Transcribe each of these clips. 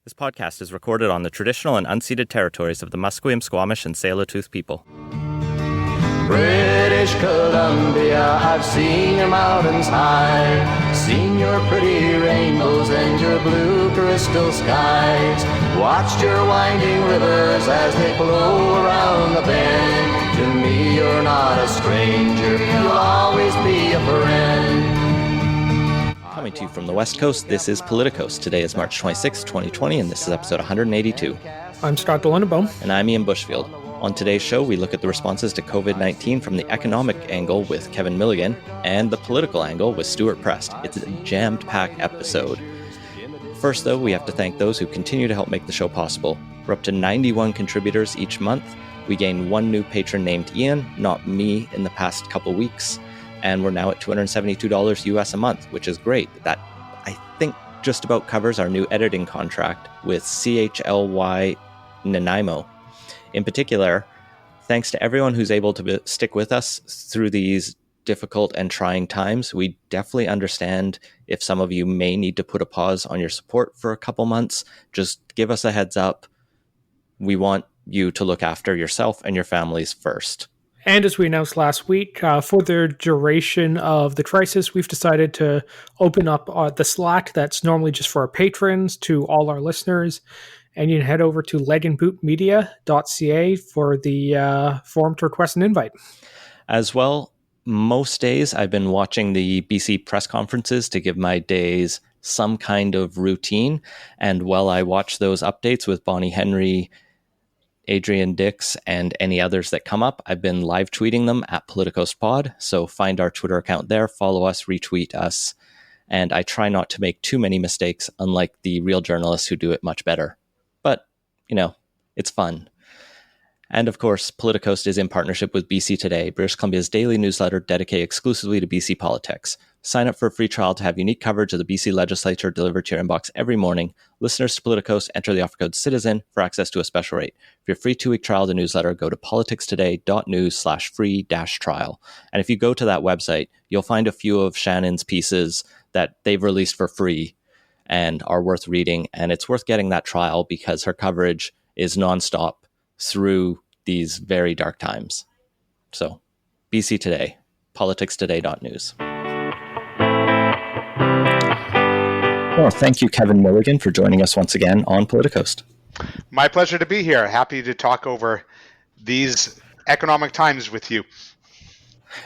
This podcast is recorded on the traditional and unceded territories of the Musqueam, Squamish, and Tsleil-Waututh people. British Columbia, I've seen your mountains high, seen your pretty rainbows and your blue crystal skies, watched your winding rivers as they flow around the bend. To me you're not a stranger, you'll always be a friend. Coming to you from the West Coast, this is Politicos. Today is March 26, 2020, and this is episode 182. I'm Scott Delennebaum. And I'm Ian Bushfield. On today's show, we look at the responses to COVID-19 from the economic angle with Kevin Milligan and the political angle with Stewart Prest. It's a jammed-packed episode. First, though, we have to thank those who continue to help make the show possible. We're up to 91 contributors each month. We gained one new patron named Ian, not me, in the past couple weeks. And we're now at $272 US a month, which is great. That, I think, just about covers our new editing contract with CHLY Nanaimo. In particular, thanks to everyone who's able to stick with us through these difficult and trying times. We definitely understand if some of you may need to put a pause on your support for a couple months. Just give us a heads up. We want you to look after yourself and your families first. And as we announced last week, for the duration of the crisis, we've decided to open up the Slack that's normally just for our patrons to all our listeners. And you can head over to legandbootmedia.ca for the forum to request an invite. As well, most days I've been watching the BC press conferences to give my days some kind of routine. And while I watch those updates with Bonnie Henry, Adrian Dix, and any others that come up, I've been live tweeting them at PoliticosPod. So find our Twitter account there, follow us, retweet us. And I try not to make too many mistakes, unlike the real journalists who do it much better. But, you know, it's fun. And of course, Politicos is in partnership with BC Today, British Columbia's daily newsletter dedicated exclusively to BC politics. Sign up for a free trial to have unique coverage of the BC legislature delivered to your inbox every morning. Listeners to Politicos enter the offer code CITIZEN for access to a special rate. For your free 2-week trial of the newsletter, go to politicstoday.news/free-trial. And if you go to that website, you'll find a few of Shannon's pieces that they've released for free and are worth reading. And it's worth getting that trial because her coverage is nonstop through these very dark times. So, BC Today, politicstoday.news. Well, thank you, Kevin Milligan, for joining us once again on Politicos. My pleasure to be here. Happy to talk over these economic times with you.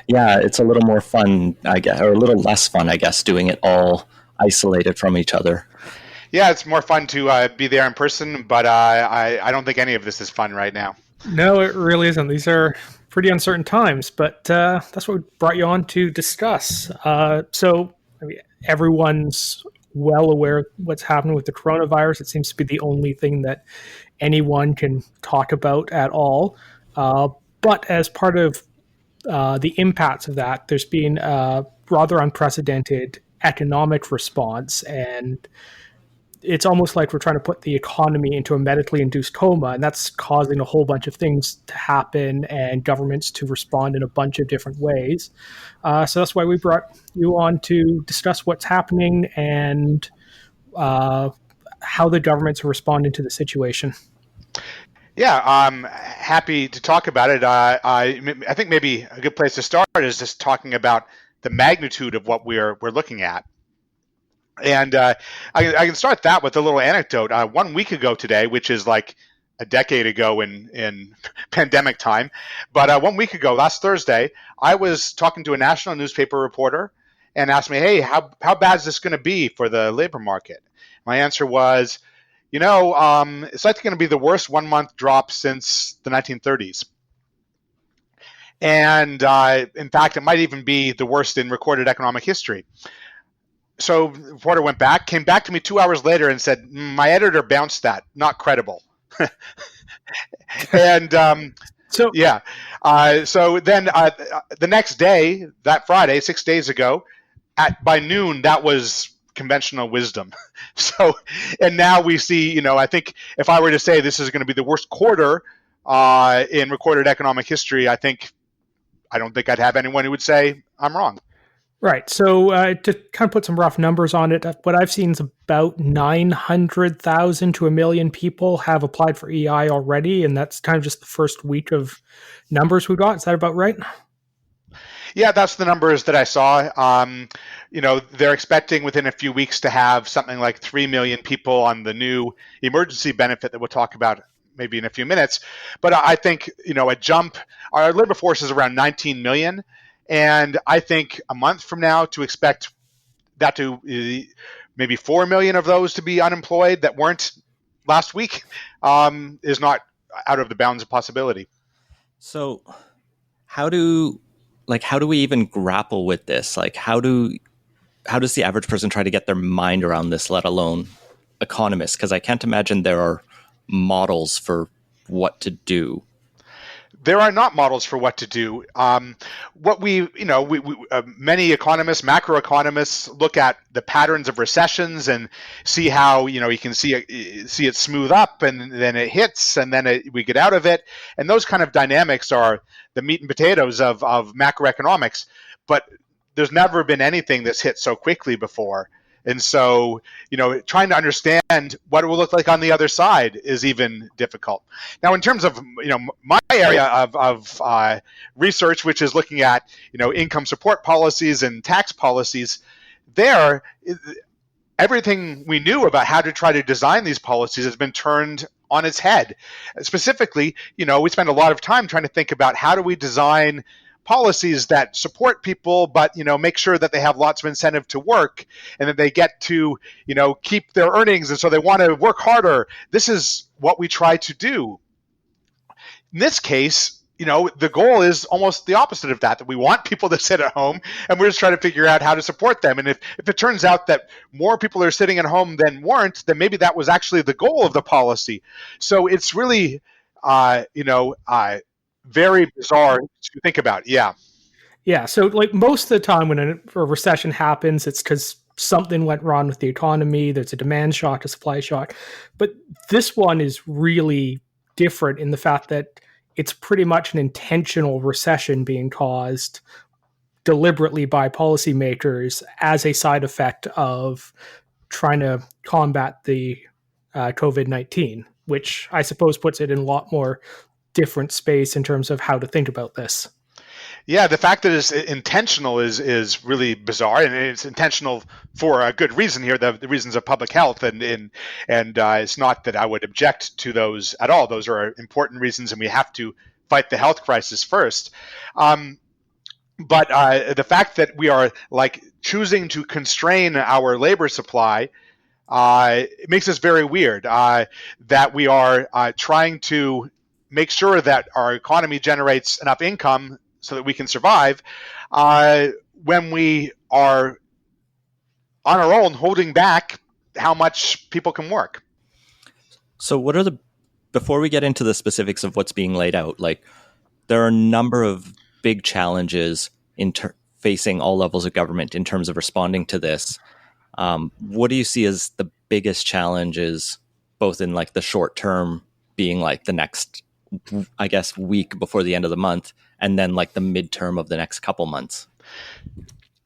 Yeah, it's a little more fun, I guess, or a little less fun, I guess, doing it all isolated from each other. Yeah, it's more fun to be there in person, but I don't think any of this is fun right now. No, it really isn't. These are pretty uncertain times, but that's what we brought you on to discuss. Everyone's well aware of what's happening with the coronavirus. It seems to be the only thing that anyone can talk about at all. But as part of the impacts of that, there's been a rather unprecedented economic response, and it's almost like we're trying to put the economy into a medically induced coma, and that's causing a whole bunch of things to happen and governments to respond in a bunch of different ways. So that's why we brought you on to discuss what's happening and how the governments are responding to the situation. Yeah, I'm happy to talk about it. I think maybe a good place to start is just talking about the magnitude of what we're looking at. And I can start that with a little anecdote. 1 week ago today, which is like a decade ago in pandemic time, but 1 week ago, last Thursday, I was talking to a national newspaper reporter and asked me, hey, how bad is this going to be for the labor market? My answer was, it's likely going to be the worst 1 month drop since the 1930s. And in fact, it might even be the worst in recorded economic history. So the reporter came back to me 2 hours later and said, my editor bounced that, not credible. And so then the next day, that Friday, 6 days ago, by noon, that was conventional wisdom. So, and now we see, I think if I were to say this is going to be the worst quarter in recorded economic history, I don't think I'd have anyone who would say I'm wrong. Right. So to kind of put some rough numbers on it, what I've seen is about 900,000 to a million people have applied for EI already, and that's kind of just the first week of numbers we got. Is that about right? Yeah, that's the numbers that I saw. They're expecting within a few weeks to have something like 3 million people on the new emergency benefit that we'll talk about maybe in a few minutes. But I think, a jump, our labor force is around 19 million. And I think a month from now to expect that to maybe 4 million of those to be unemployed that weren't last week is not out of the bounds of possibility. So how do we even grapple with this? Like how does the average person try to get their mind around this, let alone economists? Because I can't imagine there are models for what to do. There are not models for what to do. Many economists, macroeconomists, look at the patterns of recessions and see how you can see it smooth up and then it hits and then we get out of it. And those kind of dynamics are the meat and potatoes of macroeconomics. But there's never been anything that's hit so quickly before. And so, trying to understand what it will look like on the other side is even difficult. Now, in terms of, my area of research, which is looking at, income support policies and tax policies, there, everything we knew about how to try to design these policies has been turned on its head. Specifically, we spend a lot of time trying to think about how do we design policies that support people, but make sure that they have lots of incentive to work and that they get to keep their earnings, and so they want to work harder. This is what we try to do. In this case, the goal is almost the opposite of that we want people to sit at home, and we're just trying to figure out how to support them. And if it turns out that more people are sitting at home than weren't, then maybe that was actually the goal of the policy. So it's really, very bizarre to think about. Yeah. Yeah. So, like most of the time when a recession happens, it's because something went wrong with the economy. There's a demand shock, a supply shock. But this one is really different in the fact that it's pretty much an intentional recession being caused deliberately by policymakers as a side effect of trying to combat the COVID-19, which I suppose puts it in a lot more different space in terms of how to think about this. Yeah, the fact that it's intentional is really bizarre, and it's intentional for a good reason here, the reasons of public health, and it's not that I would object to those at all. Those are important reasons, and we have to fight the health crisis first. But the fact that we are choosing to constrain our labor supply, it makes us very weird. That we are trying to make sure that our economy generates enough income so that we can survive, when we are on our own holding back how much people can work. So before we get into the specifics of what's being laid out, there are a number of big challenges facing all levels of government in terms of responding to this. What do you see as the biggest challenges, both in the short term, being the next, I guess, week before the end of the month, and then the midterm of the next couple months?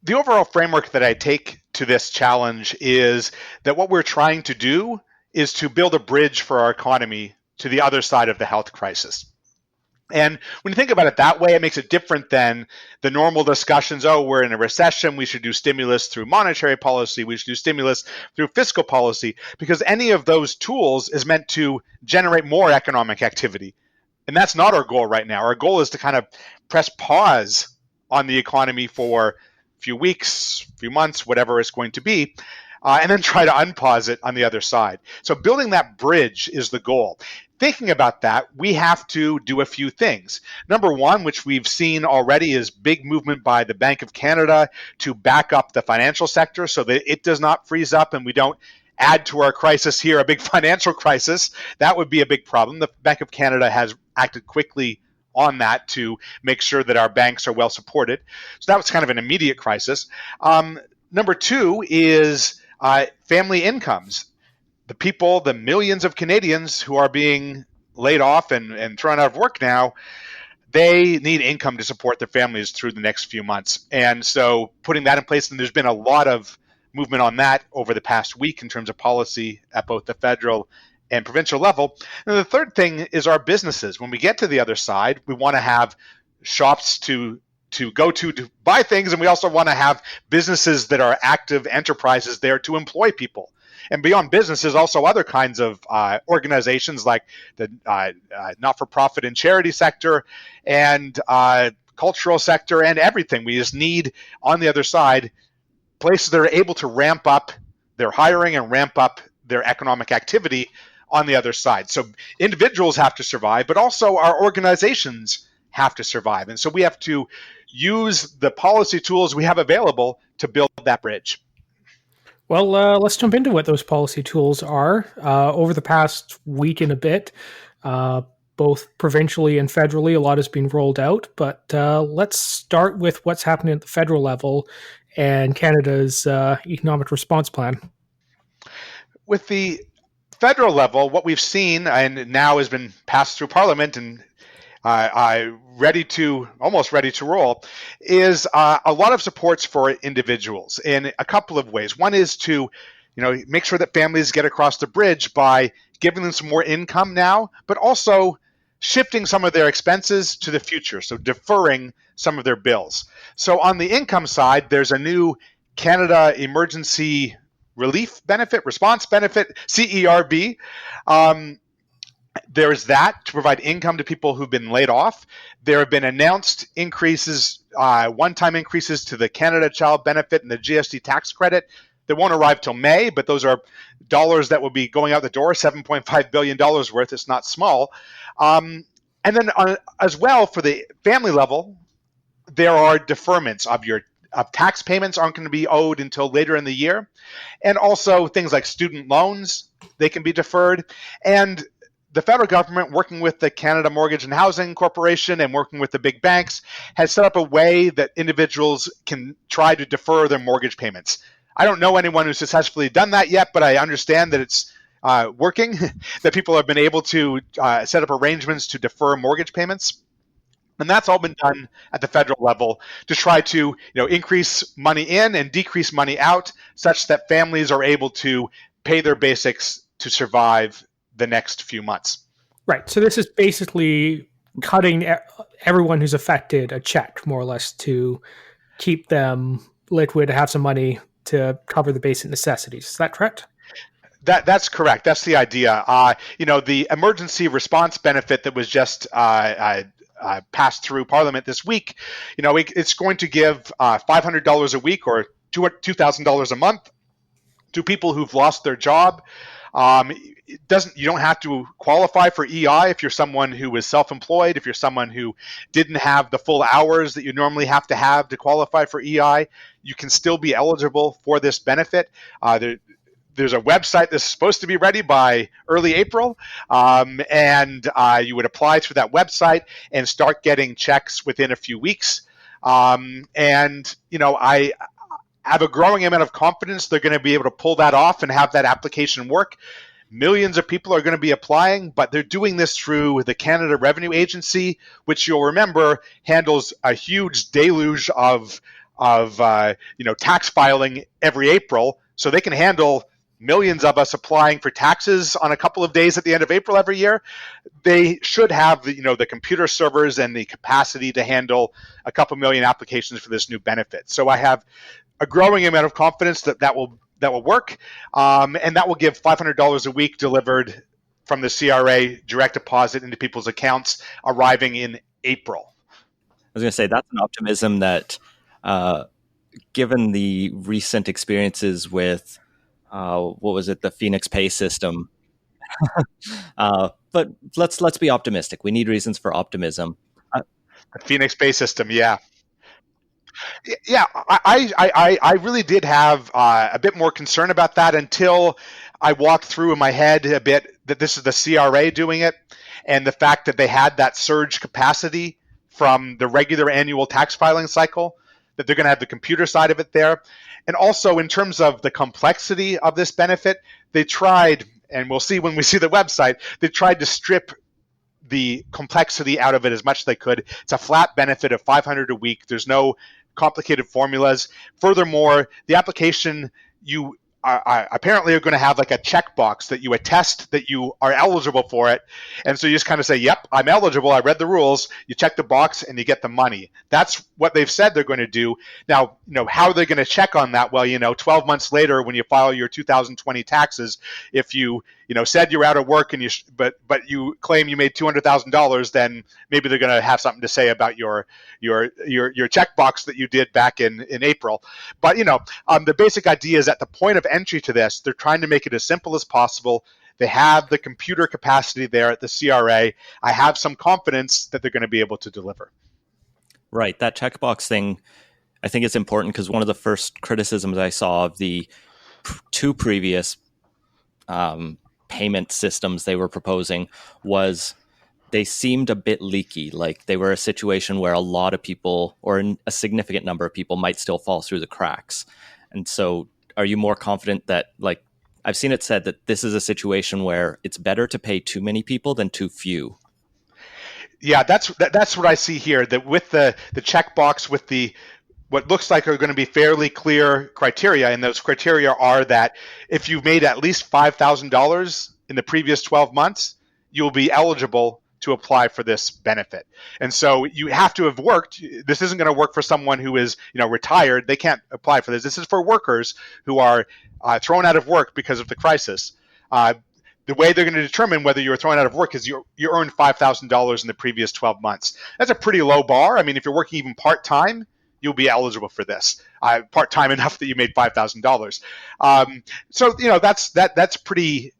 The overall framework that I take to this challenge is that what we're trying to do is to build a bridge for our economy to the other side of the health crisis. And when you think about it that way, it makes it different than the normal discussions. Oh, we're in a recession. We should do stimulus through monetary policy. We should do stimulus through fiscal policy, because any of those tools is meant to generate more economic activity. And that's not our goal right now. Our goal is to kind of press pause on the economy for a few weeks, few months, whatever it's going to be, and then try to unpause it on the other side. So building that bridge is the goal. Thinking about that, we have to do a few things. Number one, which we've seen already, is big movement by the Bank of Canada to back up the financial sector so that it does not freeze up and we don't add to our crisis here, a big financial crisis. That would be a big problem. The Bank of Canada has acted quickly on that to make sure that our banks are well supported. So that was kind of an immediate crisis. Number two is family incomes. The millions of Canadians who are being laid off and thrown out of work now, they need income to support their families through the next few months. And so putting that in place, and there's been a lot of movement on that over the past week in terms of policy at both the federal and provincial level. And the third thing is our businesses. When we get to the other side, we want to have shops to go to buy things, and we also want to have businesses that are active enterprises there to employ people. And beyond businesses, also other kinds of organizations like the not-for-profit and charity sector and cultural sector and everything. We just need, on the other side, places that are able to ramp up their hiring and ramp up their economic activity on the other side. So individuals have to survive, but also our organizations have to survive. And so we have to use the policy tools we have available to build that bridge. Well, let's jump into what those policy tools are. Over the past week and a bit, both provincially and federally, a lot has been rolled out. But let's start with what's happening at the federal level and Canada's economic response plan. With the federal level, what we've seen and now has been passed through Parliament and almost ready to roll, is a lot of supports for individuals in a couple of ways. One is to, make sure that families get across the bridge by giving them some more income now, but also shifting some of their expenses to the future, so deferring some of their bills. So on the income side, there's a new Canada Emergency Relief Benefit, Response Benefit, CERB. There's that to provide income to people who've been laid off. There have been announced increases, one-time increases to the Canada Child Benefit and the GST tax credit. They won't arrive till May, but those are dollars that will be going out the door, $7.5 billion worth. It's not small. And then as well, for the family level, there are deferments of tax payments aren't going to be owed until later in the year. And also things like student loans, they can be deferred. And the federal government, working with the Canada Mortgage and Housing Corporation and working with the big banks, has set up a way that individuals can try to defer their mortgage payments. I don't know anyone who's successfully done that yet, but I understand that it's working, that people have been able to set up arrangements to defer mortgage payments. And that's all been done at the federal level to try to increase money in and decrease money out such that families are able to pay their basics to survive the next few months. Right. So this is basically cutting everyone who's affected a check, more or less, to keep them liquid, to have some money to cover the basic necessities. Is that correct? That's correct. That's the idea. The emergency response benefit that was just passed through Parliament this week, it's going to give $500 a week or $2,000 a month to people who've lost their job. You don't have to qualify for EI if you're someone who is self-employed, if you're someone who didn't have the full hours that you normally have to qualify for EI. You can still be eligible for this benefit. There's a website that's supposed to be ready by early April, and you would apply through that website and start getting checks within a few weeks. I have a growing amount of confidence they're going to be able to pull that off and have that application work. Millions of people are going to be applying, but they're doing this through the Canada Revenue Agency, which you'll remember handles a huge deluge of tax filing every April. So they can handle millions of us applying for taxes on a couple of days at the end of April every year. They should have the computer servers and the capacity to handle a couple million applications for this new benefit. So I have a growing amount of confidence that will work, and that will give $500 a week delivered from the CRA direct deposit into people's accounts arriving in April. I was going to say that's an optimism that, given the recent experiences with the Phoenix Pay system. But let's be optimistic. We need reasons for optimism. The Phoenix Pay system, yeah. Yeah, I really did have a bit more concern about that until I walked through in my head a bit that this is the CRA doing it, and the fact that they had that surge capacity from the regular annual tax filing cycle, that they're going to have the computer side of it there. And also in terms of the complexity of this benefit, they tried, and we'll see when we see the website, they tried to strip the complexity out of it as much as they could. It's a flat benefit of $500 a week. There's no complicated formulas. Furthermore, the application, you apparently are going to have like a checkbox that you attest that you are eligible for it. And so you just kind of say, yep, I'm eligible. I read the rules. You check the box and you get the money. That's what they've said they're going to do. Now, how are they going to check on that? Well, 12 months later, when you file your 2020 taxes, if you said you're out of work and but you claim you made $200,000, then maybe they're going to have something to say about your checkbox that you did back in April. But the basic idea is at the point of entry to this, they're trying to make it as simple as possible. They have the computer capacity there at the CRA. I have some confidence that they're going to be able to deliver. Right, that checkbox thing, I think it's important because one of the first criticisms I saw of the two previous payment systems they were proposing was they seemed a bit leaky. Like they were a situation where a lot of people or a significant number of people might still fall through the cracks. And so are you more confident that, like, I've seen it said that this is a situation where it's better to pay too many people than too few? Yeah, that's what I see here, that with the checkbox with the what looks like are going to be fairly clear criteria, and those criteria are that if you've made at least $5,000 in the previous 12 months, you'll be eligible to apply for this benefit. And so you have to have worked. This isn't going to work for someone who is retired. They can't apply for this. This is for workers who are thrown out of work because of the crisis. The way they're going to determine whether you're thrown out of work is you earned $5,000 in the previous 12 months. That's a pretty low bar. I mean, if you're working even part-time, you'll be eligible for this, part-time enough that you made $5,000. So that's pretty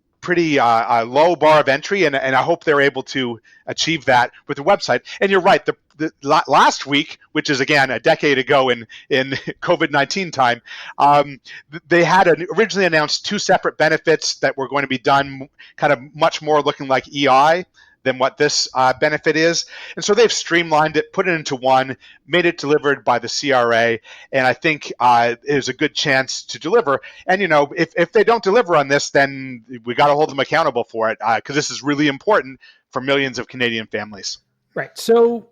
low bar of entry, and I hope they're able to achieve that with the website. And you're right, the last week, which is again a decade ago in COVID-19 time, they had originally announced two separate benefits that were going to be done kind of much more looking like EI than what this benefit is. And so they've streamlined it, put it into one, made it delivered by the CRA, and I think there's a good chance to deliver. And, if they don't deliver on this, then we got to hold them accountable for it, because this is really important for millions of Canadian families. Right. So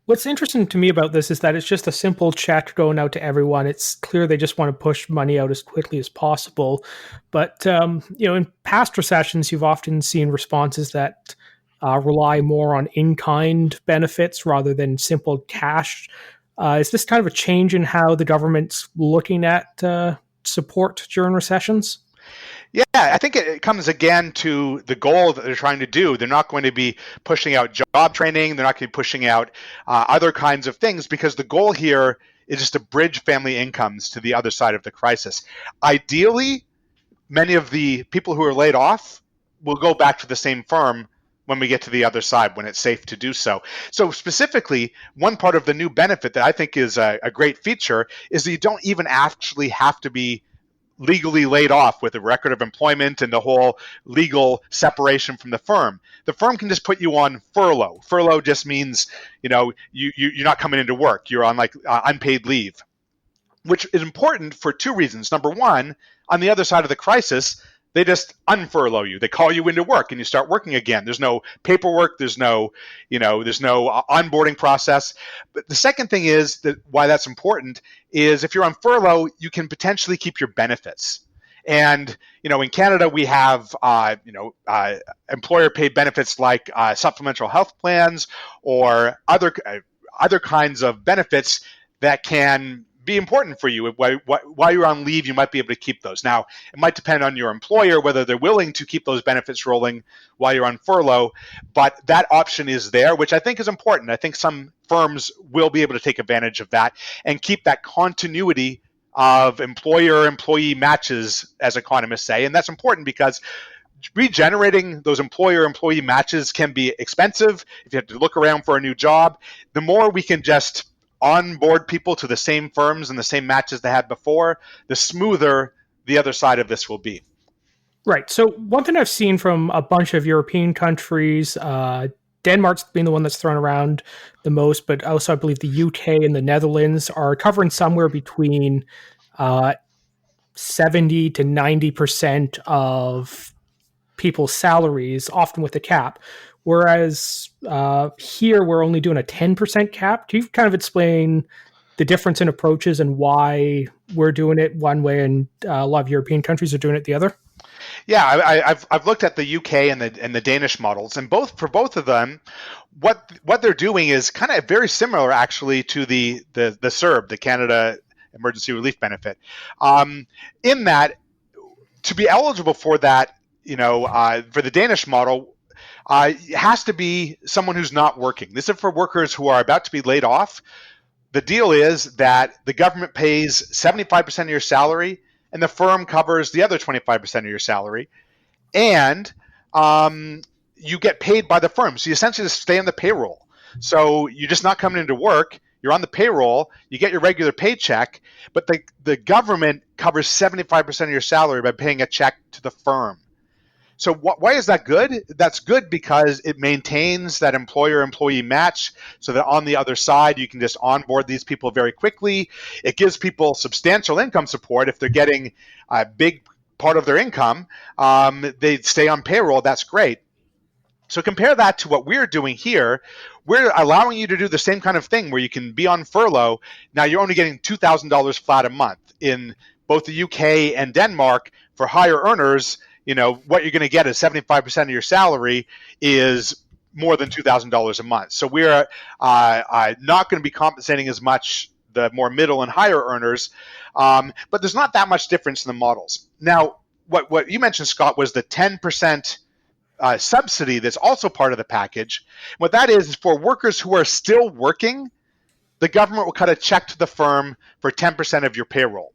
what's interesting to me about this is that it's just a simple check going out to everyone. It's clear they just want to push money out as quickly as possible. But, in past recessions, you've often seen responses that rely more on in-kind benefits rather than simple cash. Is this kind of a change in how the government's looking at support during recessions? Yeah, I think it comes again to the goal that they're trying to do. They're not going to be pushing out job training. They're not going to be pushing out other kinds of things, because the goal here is just to bridge family incomes to the other side of the crisis. Ideally, many of the people who are laid off will go back to the same firm when we get to the other side, when it's safe to do so. So specifically, one part of the new benefit that I think is a great feature is that you don't even actually have to be legally laid off with a record of employment and the whole legal separation from the firm. The firm can just put you on furlough. Furlough just means, you're not coming into work. You're on unpaid leave, which is important for two reasons. Number one, on the other side of the crisis, they just unfurlough you. They call you into work and you start working again. There's no paperwork. There's no onboarding process. But the second thing is that why that's important is if you're on furlough, you can potentially keep your benefits. And, in Canada, we have, employer paid benefits like supplemental health plans or other kinds of benefits that can be important for you. While you're on leave, you might be able to keep those. Now, it might depend on your employer whether they're willing to keep those benefits rolling while you're on furlough, but that option is there, which I think is important. I think some firms will be able to take advantage of that and keep that continuity of employer-employee matches, as economists say, and that's important because regenerating those employer-employee matches can be expensive. If you have to look around for a new job, the more we can just onboard people to the same firms and the same matches they had before, the smoother the other side of this will be. Right. So one thing I've seen from a bunch of European countries, Denmark's been the one that's thrown around the most, but also I believe the UK and the Netherlands are covering somewhere between 70 to 90% of people's salaries, often with a cap, whereas here we're only doing a 10% cap. Can you kind of explain the difference in approaches and why we're doing it one way and a lot of European countries are doing it the other? Yeah, I've looked at the UK and the Danish models, and for both of them, what they're doing is kind of very similar actually to the CERB, the Canada Emergency Relief Benefit, in that to be eligible for that, for the Danish model, it has to be someone who's not working. This is for workers who are about to be laid off. The deal is that the government pays 75% of your salary and the firm covers the other 25% of your salary. And you get paid by the firm. So you essentially just stay on the payroll. So you're just not coming into work. You're on the payroll. You get your regular paycheck. But the government covers 75% of your salary by paying a check to the firm. So why is that good? That's good because it maintains that employer-employee match so that on the other side, you can just onboard these people very quickly. It gives people substantial income support if they're getting a big part of their income. They stay on payroll. That's great. So compare that to what we're doing here. We're allowing you to do the same kind of thing where you can be on furlough. Now you're only getting $2,000 flat a month. In both the UK and Denmark, for higher earners, what you're going to get is 75% of your salary is more than $2,000 a month. So we're not going to be compensating as much the more middle and higher earners, but there's not that much difference in the models. Now, what you mentioned, Scott, was the 10% subsidy that's also part of the package. What that is for workers who are still working, the government will cut a check to the firm for 10% of your payroll.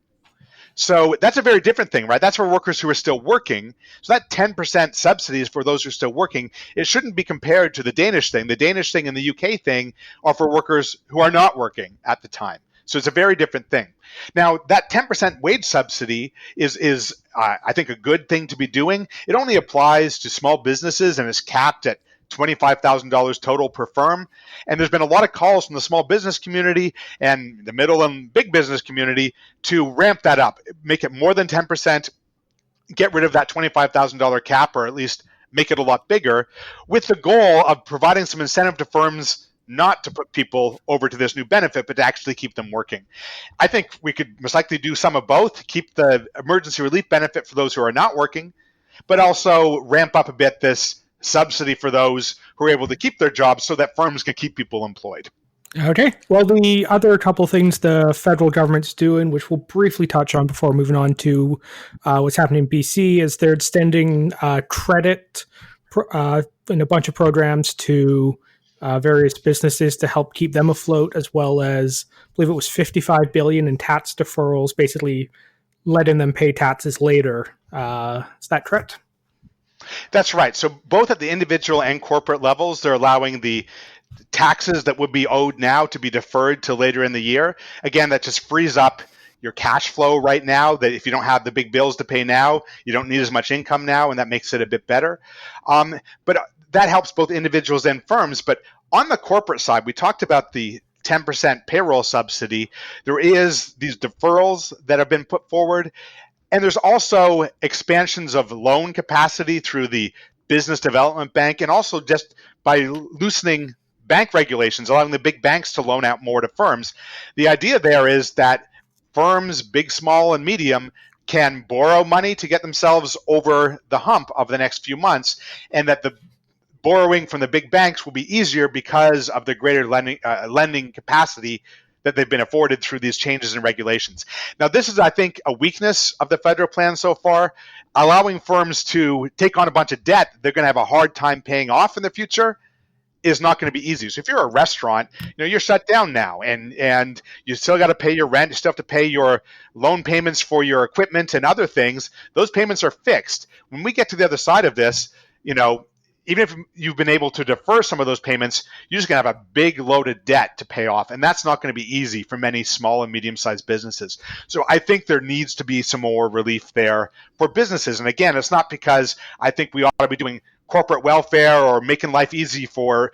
So that's a very different thing, right? That's for workers who are still working. So that 10% subsidy is for those who are still working. It shouldn't be compared to the Danish thing. The Danish thing and the UK thing are for workers who are not working at the time. So it's a very different thing. Now, that 10% wage subsidy is I think, a good thing to be doing. It only applies to small businesses and is capped at $25,000 total per firm. And there's been a lot of calls from the small business community and the middle and big business community to ramp that up, make it more than 10%, get rid of that $25,000 cap, or at least make it a lot bigger, with the goal of providing some incentive to firms not to put people over to this new benefit, but to actually keep them working. I think we could most likely do some of both, keep the emergency relief benefit for those who are not working, but also ramp up a bit this subsidy for those who are able to keep their jobs so that firms can keep people employed. Okay. Well, the other couple things the federal government's doing, which we'll briefly touch on before moving on to what's happening in BC, is they're extending credit in a bunch of programs to various businesses to help keep them afloat, as well as, I believe it was $55 billion in tax deferrals, basically letting them pay taxes later. Is that correct? That's right. So both at the individual and corporate levels, they're allowing the taxes that would be owed now to be deferred to later in the year. Again, that just frees up your cash flow right now, that if you don't have the big bills to pay now, you don't need as much income now, and that makes it a bit better. But that helps both individuals and firms. But on the corporate side, we talked about the 10% payroll subsidy. There is these deferrals that have been put forward. And there's also expansions of loan capacity through the Business Development Bank, and also just by loosening bank regulations, allowing the big banks to loan out more to firms. The idea there is that firms, big, small, and medium, can borrow money to get themselves over the hump of the next few months, and that the borrowing from the big banks will be easier because of the greater lending capacity that they've been afforded through these changes in regulations. Now, this is, I think, a weakness of the federal plan so far. Allowing firms to take on a bunch of debt they're going to have a hard time paying off in the future is not going to be easy. So if you're a restaurant, you're shut down now, and you still got to pay your rent, you still have to pay your loan payments for your equipment and other things. Those payments are fixed. When we get to the other side of this, even if you've been able to defer some of those payments, you're just going to have a big load of debt to pay off. And that's not going to be easy for many small and medium-sized businesses. So I think there needs to be some more relief there for businesses. And again, it's not because I think we ought to be doing corporate welfare or making life easy for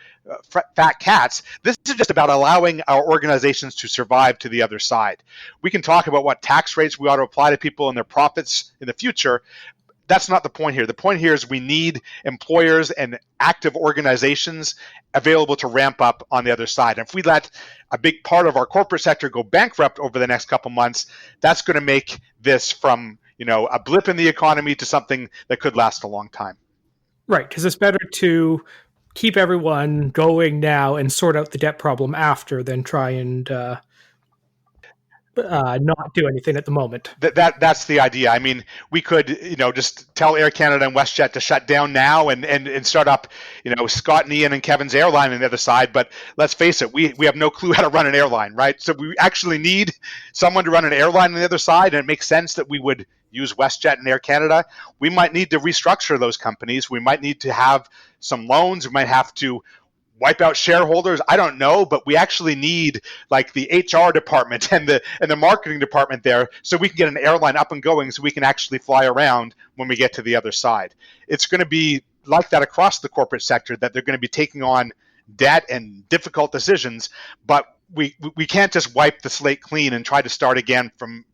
fat cats. This is just about allowing our organizations to survive to the other side. We can talk about what tax rates we ought to apply to people and their profits in the future. that's not the point here. The point here is we need employers and active organizations available to ramp up on the other side. And if we let a big part of our corporate sector go bankrupt over the next couple months, that's going to make this from a blip in the economy to something that could last a long time. Right, because it's better to keep everyone going now and sort out the debt problem after than try and not do anything at the moment. That's the idea. I mean, we could, just tell Air Canada and WestJet to shut down now and start up, Scott and Ian and Kevin's airline on the other side. But let's face it, we have no clue how to run an airline, right? So we actually need someone to run an airline on the other side, and it makes sense that we would use WestJet and Air Canada. We might need to restructure those companies. We might need to have some loans. We might have to wipe out shareholders. I don't know, but we actually need like the HR department and the marketing department there so we can get an airline up and going so we can actually fly around when we get to the other side. It's going to be like that across the corporate sector, that they're going to be taking on debt and difficult decisions, but we can't just wipe the slate clean and try to start again from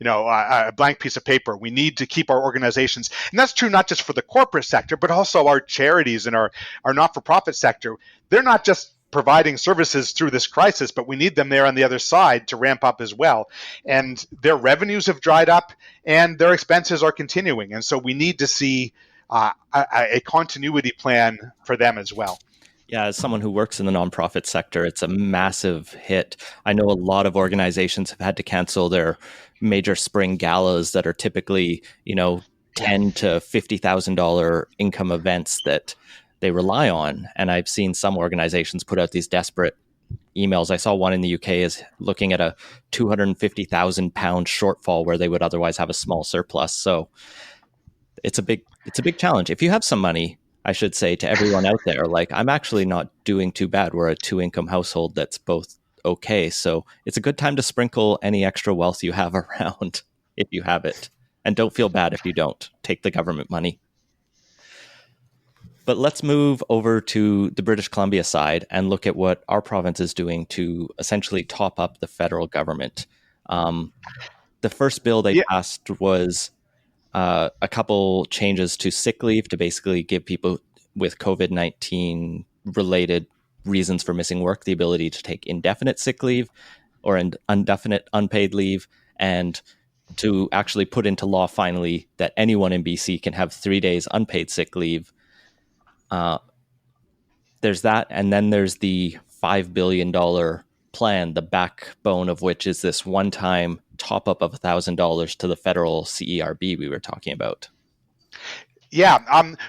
a blank piece of paper. We need to keep our organizations, and that's true not just for the corporate sector, but also our charities and our not-for-profit sector. They're not just providing services through this crisis, but we need them there on the other side to ramp up as well. And their revenues have dried up, and their expenses are continuing, and so we need to see a continuity plan for them as well. Yeah, as someone who works in the nonprofit sector, it's a massive hit. I know a lot of organizations have had to cancel their major spring galas that are typically, $10,000 to $50,000 income events that they rely on. And I've seen some organizations put out these desperate emails. I saw one in the UK is looking at a 250,000 pound shortfall where they would otherwise have a small surplus. So it's a big challenge. If you have some money, I should say to everyone out there, like, I'm actually not doing too bad. We're a 2-income household that's both okay. So it's a good time to sprinkle any extra wealth you have around if you have it. And don't feel bad if you don't. Take the government money. But let's move over to the British Columbia side and look at what our province is doing to essentially top up the federal government. The first bill they passed was a couple changes to sick leave to basically give people with COVID-19 related reasons for missing work the ability to take indefinite sick leave or indefinite unpaid leave, and to actually put into law finally that anyone in BC can have 3 days unpaid sick leave. There's that, and then there's the $5 billion plan, the backbone of which is this one-time top up of $1,000 to the federal CERB we were talking about. Yeah,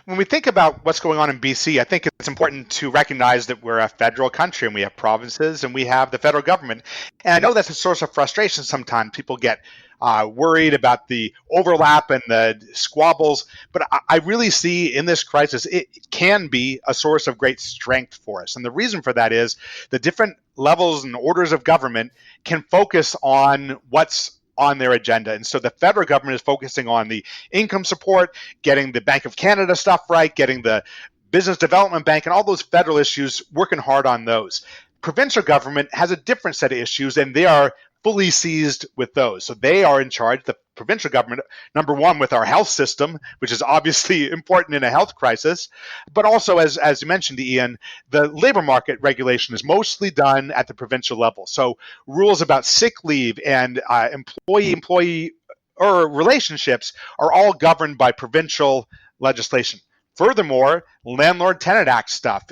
when we think about what's going on in BC, I think it's important to recognize that we're a federal country and we have provinces and we have the federal government. And I know that's a source of frustration sometimes. People get worried about the overlap and the squabbles, but I really see in this crisis, it can be a source of great strength for us. And the reason for that is the different levels and orders of government can focus on what's on their agenda. And so the federal government is focusing on the income support, getting the Bank of Canada stuff right, getting the Business Development Bank and all those federal issues, working hard on those. Provincial government has a different set of issues, and they are fully seized with those. So they are in charge, the provincial government, number one, with our health system, which is obviously important in a health crisis, but also, as you mentioned, Ian, the labor market regulation is mostly done at the provincial level. So rules about sick leave and employee relationships are all governed by provincial legislation. Furthermore, Landlord-Tenant Act stuff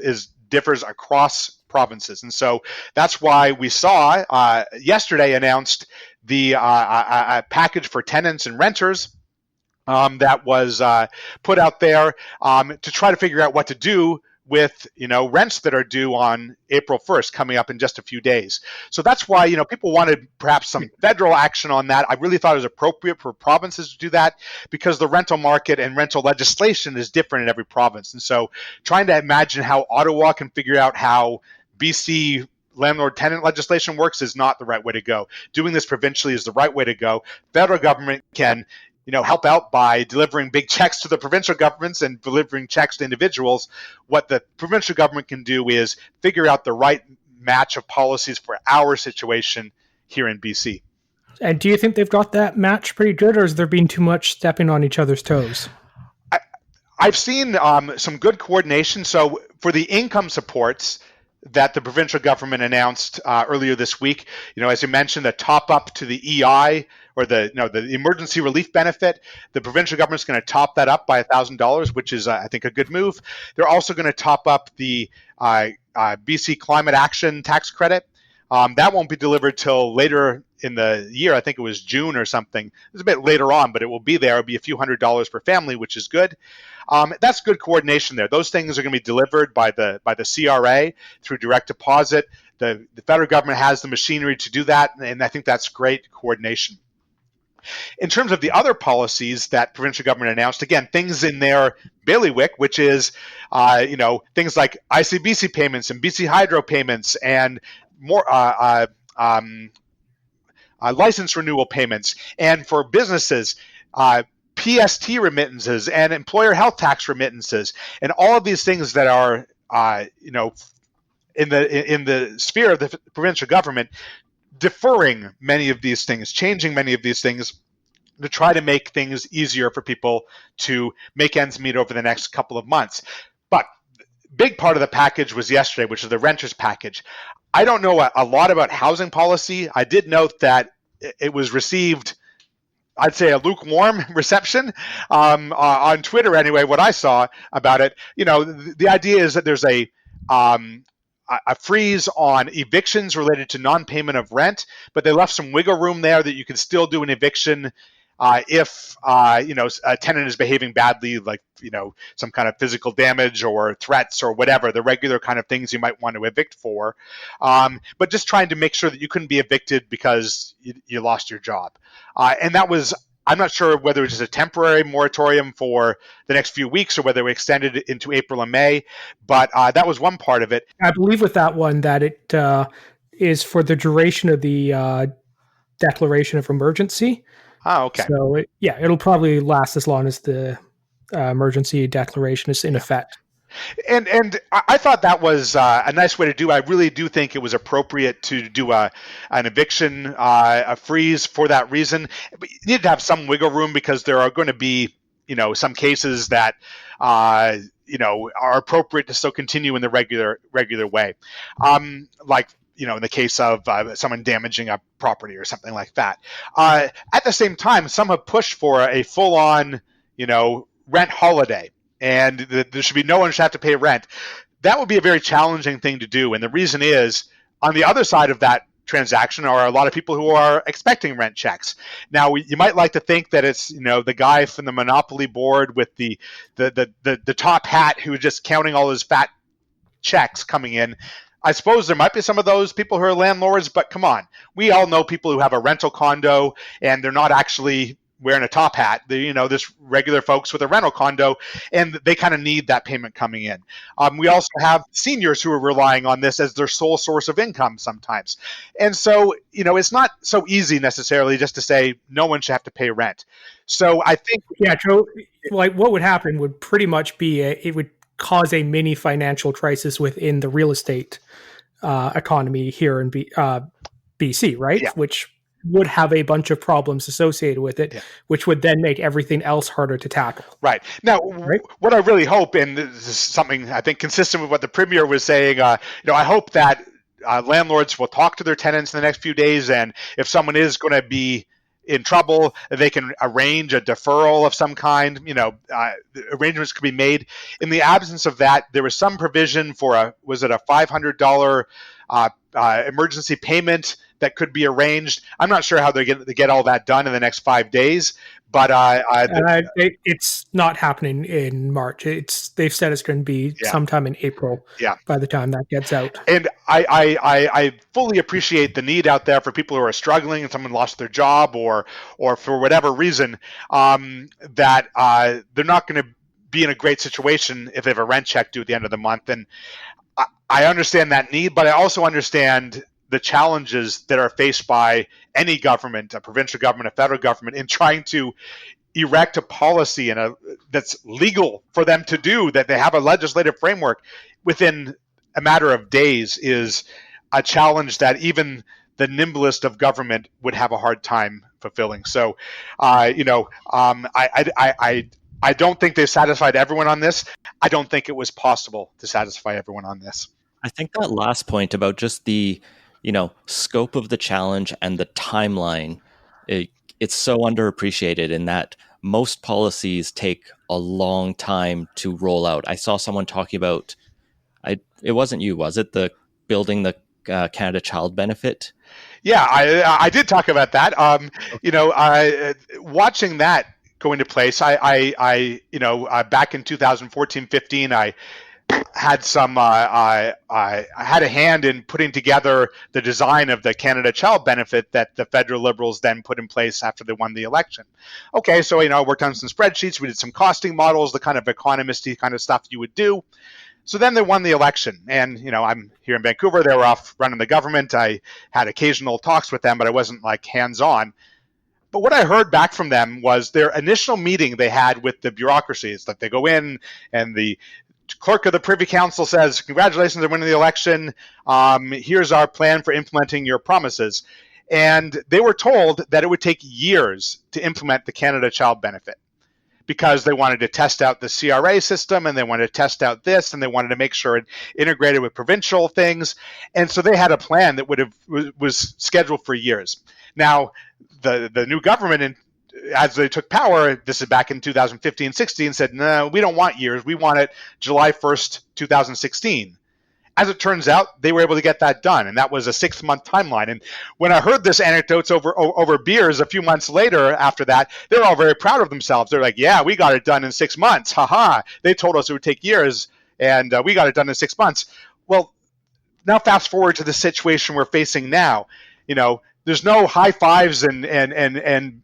differs across provinces. And so that's why we saw yesterday announced the package for tenants and renters that was put out there to try to figure out what to do with rents that are due on April 1st, coming up in just a few days. So that's why people wanted perhaps some federal action on that. I really thought it was appropriate for provinces to do that because the rental market and rental legislation is different in every province. And so trying to imagine how Ottawa can figure out how BC landlord-tenant legislation works is not the right way to go. Doing this provincially is the right way to go. Federal government can help out by delivering big checks to the provincial governments and delivering checks to individuals. What the provincial government can do is figure out the right match of policies for our situation here in BC. And do you think they've got that match pretty good, or has there been too much stepping on each other's toes? I've seen some good coordination. So for the income supports that the provincial government announced earlier this week, as you mentioned, a top up to the EI, or the emergency relief benefit, the provincial government's going to top that up by $1,000, which is I think a good move. They're also going to top up the BC Climate Action tax credit. That won't be delivered till later in the year. I think it was June or something. It's a bit later on, but it will be there. It'll be a few $100s per family, which is good. That's good coordination there. Those things are going to be delivered by the CRA through direct deposit. The federal government has the machinery to do that, and I think that's great coordination. In terms of the other policies that provincial government announced, again, things in their bailiwick, which is, things like ICBC payments and BC Hydro payments and more license renewal payments, and for businesses, PST remittances and employer health tax remittances, and all of these things that are, in the sphere of the provincial government, deferring many of these things, changing many of these things to try to make things easier for people to make ends meet over the next couple of months. But big part of the package was yesterday, which is the renters package. I don't know a lot about housing policy. I did note that it was received, I'd say, a lukewarm reception on Twitter. Anyway, what I saw about it, the idea is that there's a freeze on evictions related to non-payment of rent, but they left some wiggle room there that you can still do an eviction if a tenant is behaving badly, like some kind of physical damage or threats or whatever, the regular kind of things you might want to evict for, but just trying to make sure that you couldn't be evicted because you lost your job. And that was, I'm not sure whether it was just a temporary moratorium for the next few weeks or whether we extended it into April and May, but that was one part of it. I believe with that one that it is for the duration of the declaration of emergency. Oh, okay. So it'll probably last as long as the emergency declaration is in effect. And I thought that was a nice way to do. I really do think it was appropriate to do an eviction, a freeze for that reason. But you need to have some wiggle room because there are going to be, some cases that, are appropriate to still continue in the regular way. Like, in the case of someone damaging a property or something like that. At the same time, some have pushed for a full-on, rent holiday, and there should be no one should have to pay rent. That would be a very challenging thing to do, and the reason is, on the other side of that transaction are a lot of people who are expecting rent checks. Now, you might like to think that it's the guy from the Monopoly board with the top hat who is just counting all his fat checks coming in. I suppose there might be some of those people who are landlords, but come on. We all know people who have a rental condo and they're not actually wearing a top hat. They're, just regular folks with a rental condo, and they kind of need that payment coming in. We also have seniors who are relying on this as their sole source of income sometimes. And so, it's not so easy necessarily just to say no one should have to pay rent. So I think... Yeah, so like what would happen would pretty much be it would cause a mini financial crisis within the real estate economy here in BC, right? Yeah. Which would have a bunch of problems associated with it, which would then make everything else harder to tackle. Right. Now, what I really hope, and this is something I think consistent with what the Premier was saying, I hope that landlords will talk to their tenants in the next few days, and if someone is going to be in trouble, they can arrange a deferral of some kind. Arrangements could be made. In the absence of that, there was some provision for a $500 emergency payment that could be arranged. I'm not sure how they're going to get all that done in the next 5 days, but it's not happening in March. They've said it's going to be sometime in April. Yeah. By the time that gets out. And I fully appreciate the need out there for people who are struggling and someone lost their job or for whatever reason, that they're not going to be in a great situation if they have a rent check due at the end of the month. And I understand that need, but I also understand the challenges that are faced by any government, a provincial government, a federal government, in trying to erect a policy that's legal for them to do, that they have a legislative framework within a matter of days, is a challenge that even the nimblest of government would have a hard time fulfilling. So, I I don't think they've satisfied everyone on this. I don't think it was possible to satisfy everyone on this. I think that last point about just the, scope of the challenge and the timeline, it's so underappreciated in that most policies take a long time to roll out. I saw someone talking about, it wasn't you, was it? The building the Canada Child Benefit. Yeah, I did talk about that. Watching that go into place, back in 2014-15, I had I had a hand in putting together the design of the Canada Child Benefit that the federal Liberals then put in place after they won the election. Okay, so I worked on some spreadsheets, we did some costing models, the kind of economisty kind of stuff you would do. So then they won the election, and I'm here in Vancouver. They were off running the government. I had occasional talks with them, but I wasn't like hands-on. But what I heard back from them was their initial meeting they had with the bureaucracies. That they go in, and the clerk of the Privy Council says, "Congratulations on winning the election. Here's our plan for implementing your promises." And they were told that it would take years to implement the Canada Child Benefit, because they wanted to test out the CRA system, and they wanted to test out this, and they wanted to make sure it integrated with provincial things. And so they had a plan that was scheduled for years. Now, the new government, as they took power, this is back in 2015-16, said, no, we don't want years. We want it July 1st, 2016. As it turns out, they were able to get that done, and that was a 6-month timeline. And when I heard this anecdotes over beers a few months later after that, they're all very proud of themselves. They're like, yeah, we got it done in 6 months. Ha. They told us it would take years, and we got it done in 6 months. Well, now fast forward to the situation we're facing now. There's no high fives and